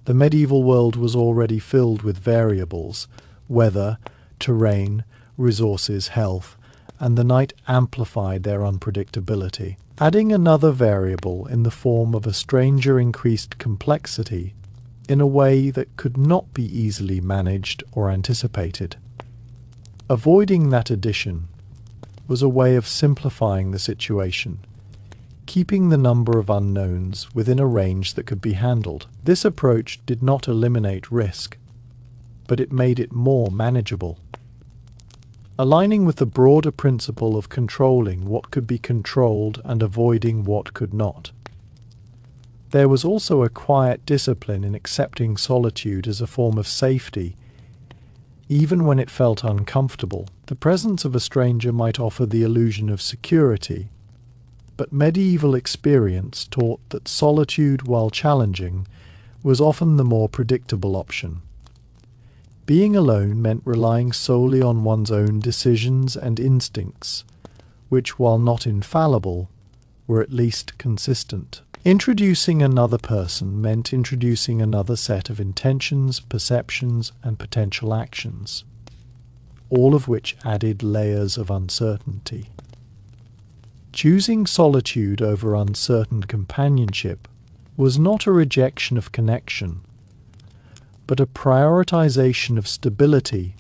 The medieval world was already filled with variables: weather, terrain, resources, health, and the night amplified their unpredictability. Adding another variable in the form of a stranger increased complexity in a way that could not be easily managed or anticipated. Avoiding that addition was a way of simplifying the situation, keeping the number of unknowns within a range that could be handled. This approach did not eliminate risk, but it made it more manageable. Aligning with the broader principle of controlling what could be controlled and avoiding what could not. There was also a quiet discipline in accepting solitude as a form of safety, even when it felt uncomfortable. The presence of a stranger might offer the illusion of security, but medieval experience taught that solitude, while challenging, was often the more predictable option. Being alone meant relying solely on one's own decisions and instincts, which, while not infallible, were at least consistent. Introducing another person meant introducing another set of intentions, perceptions, and potential actions, all of which added layers of uncertainty. Choosing solitude over uncertain companionship was not a rejection of connection, but a prioritization of stability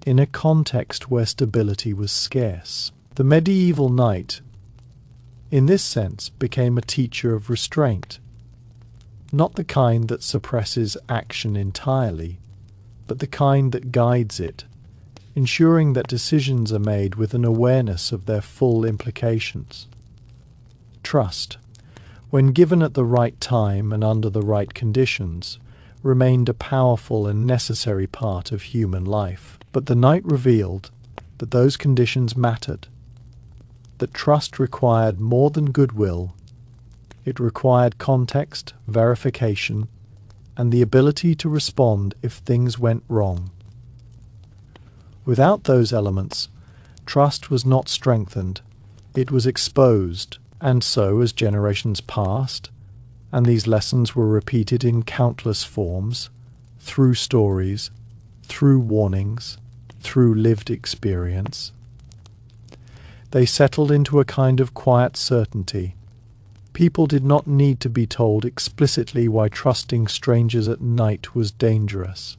in a context where stability was scarce. The medieval knight, in this sense, became a teacher of restraint, not the kind that suppresses action entirely, but the kind that guides it, ensuring that decisions are made with an awareness of their full implications. Trust, when given at the right time and under the right conditions, remained a powerful and necessary part of human life. But the night revealed that those conditions mattered, that trust required more than goodwill. It required context, verification, and the ability to respond if things went wrong. Without those elements, trust was not strengthened, it was exposed. And so, as generations passed, and these lessons were repeated in countless forms, through stories, through warnings, through lived experience, they settled into a kind of quiet certainty. People did not need to be told explicitly why trusting strangers at night was dangerous.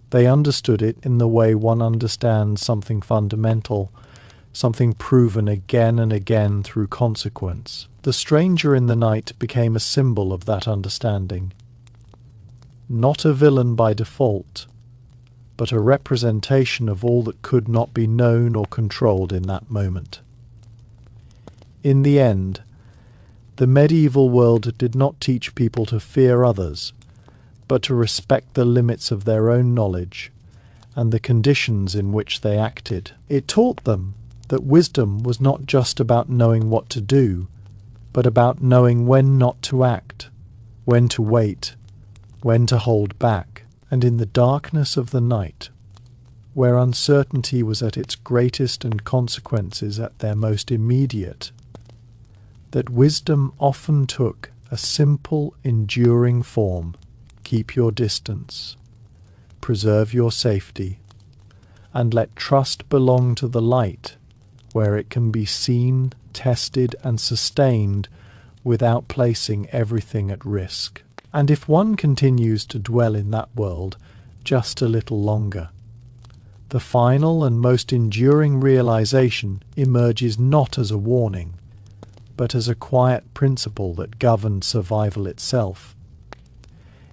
They understood it in the way one understands something fundamental, something proven again and again through consequence. The stranger in the night became a symbol of that understanding. Not a villain by default, but a representation of all that could not be known or controlled in that moment. In the end, the medieval world did not teach people to fear others, but to respect the limits of their own knowledge and the conditions in which they acted. It taught them that wisdom was not just about knowing what to do, but about knowing when not to act, when to wait, when to hold back. And in the darkness of the night, where uncertainty was at its greatest and consequences at their most immediate, that wisdom often took a simple, enduring form: keep your distance, preserve your safety, and let trust belong to the light, where it can be seen, tested, and sustained without placing everything at risk. And if one continues to dwell in that world just a little longer, the final and most enduring realization emerges not as a warning, but as a quiet principle that governed survival itself.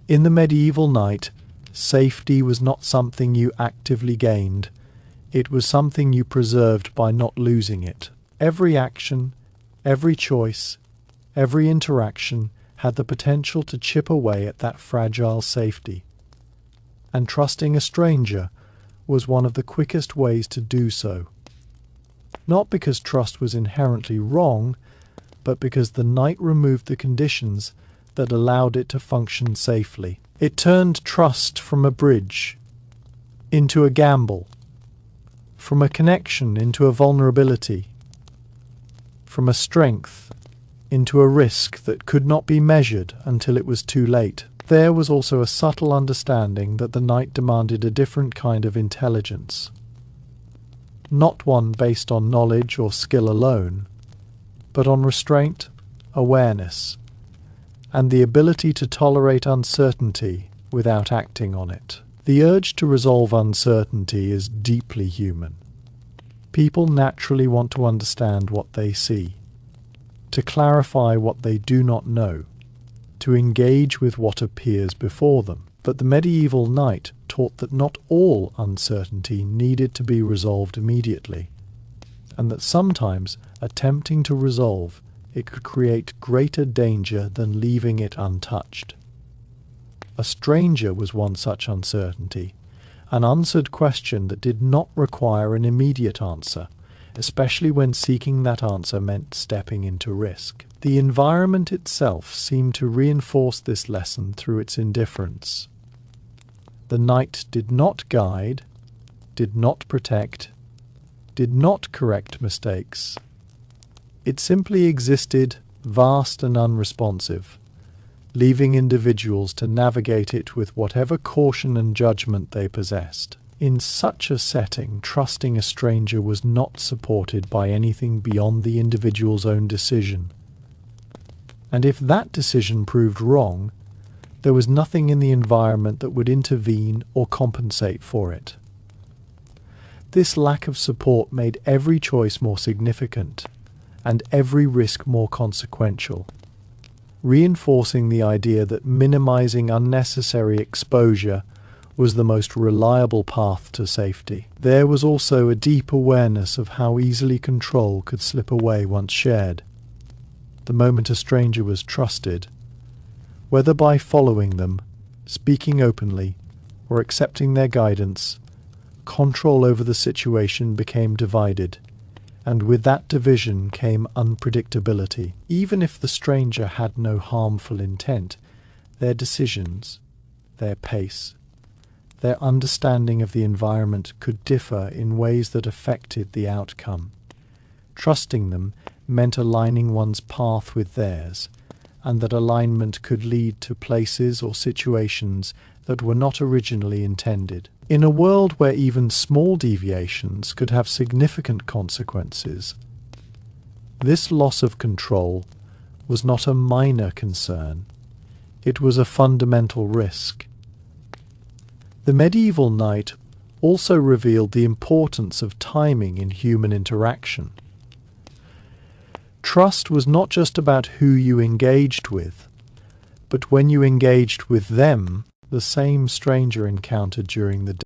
In the medieval night, safety was not something you actively gained, it was something you preserved by not losing it. Every action, every choice, every interaction had the potential to chip away at that fragile safety. And trusting a stranger was one of the quickest ways to do so. Not because trust was inherently wrong, but because the night removed the conditions that allowed it to function safely. It turned trust from a bridge into a gamble, from a connection into a vulnerability, from a strength into a risk that could not be measured until it was too late. There was also a subtle understanding that the night demanded a different kind of intelligence, not one based on knowledge or skill alone, but on restraint, awareness, and the ability to tolerate uncertainty without acting on it. The urge to resolve uncertainty is deeply human. People naturally want to understand what they see, to clarify what they do not know, to engage with what appears before them. But the medieval night taught that not all uncertainty needed to be resolved immediately, and that sometimes attempting to resolve it could create greater danger than leaving it untouched. A stranger was one such uncertainty, an unanswered question that did not require an immediate answer, especially when seeking that answer meant stepping into risk. The environment itself seemed to reinforce this lesson through its indifference. The night did not guide, did not protect, did not correct mistakes. It simply existed, vast and unresponsive, leaving individuals to navigate it with whatever caution and judgment they possessed. In such a setting, trusting a stranger was not supported by anything beyond the individual's own decision. And if that decision proved wrong, there was nothing in the environment that would intervene or compensate for it. This lack of support made every choice more significant and every risk more consequential, reinforcing the idea that minimizing unnecessary exposure was the most reliable path to safety. There was also a deep awareness of how easily control could slip away once shared. The moment a stranger was trusted, whether by following them, speaking openly, or accepting their guidance, control over the situation became divided, and with that division came unpredictability. Even if the stranger had no harmful intent, their decisions, their pace, their understanding of the environment could differ in ways that affected the outcome. Trusting them meant aligning one's path with theirs, and that alignment could lead to places or situations that were not originally intended. In a world where even small deviations could have significant consequences, this loss of control was not a minor concern. It was a fundamental risk. The medieval night also revealed the importance of timing in human interaction. Trust was not just about who you engaged with, but when you engaged with them, the same stranger encountered during the day.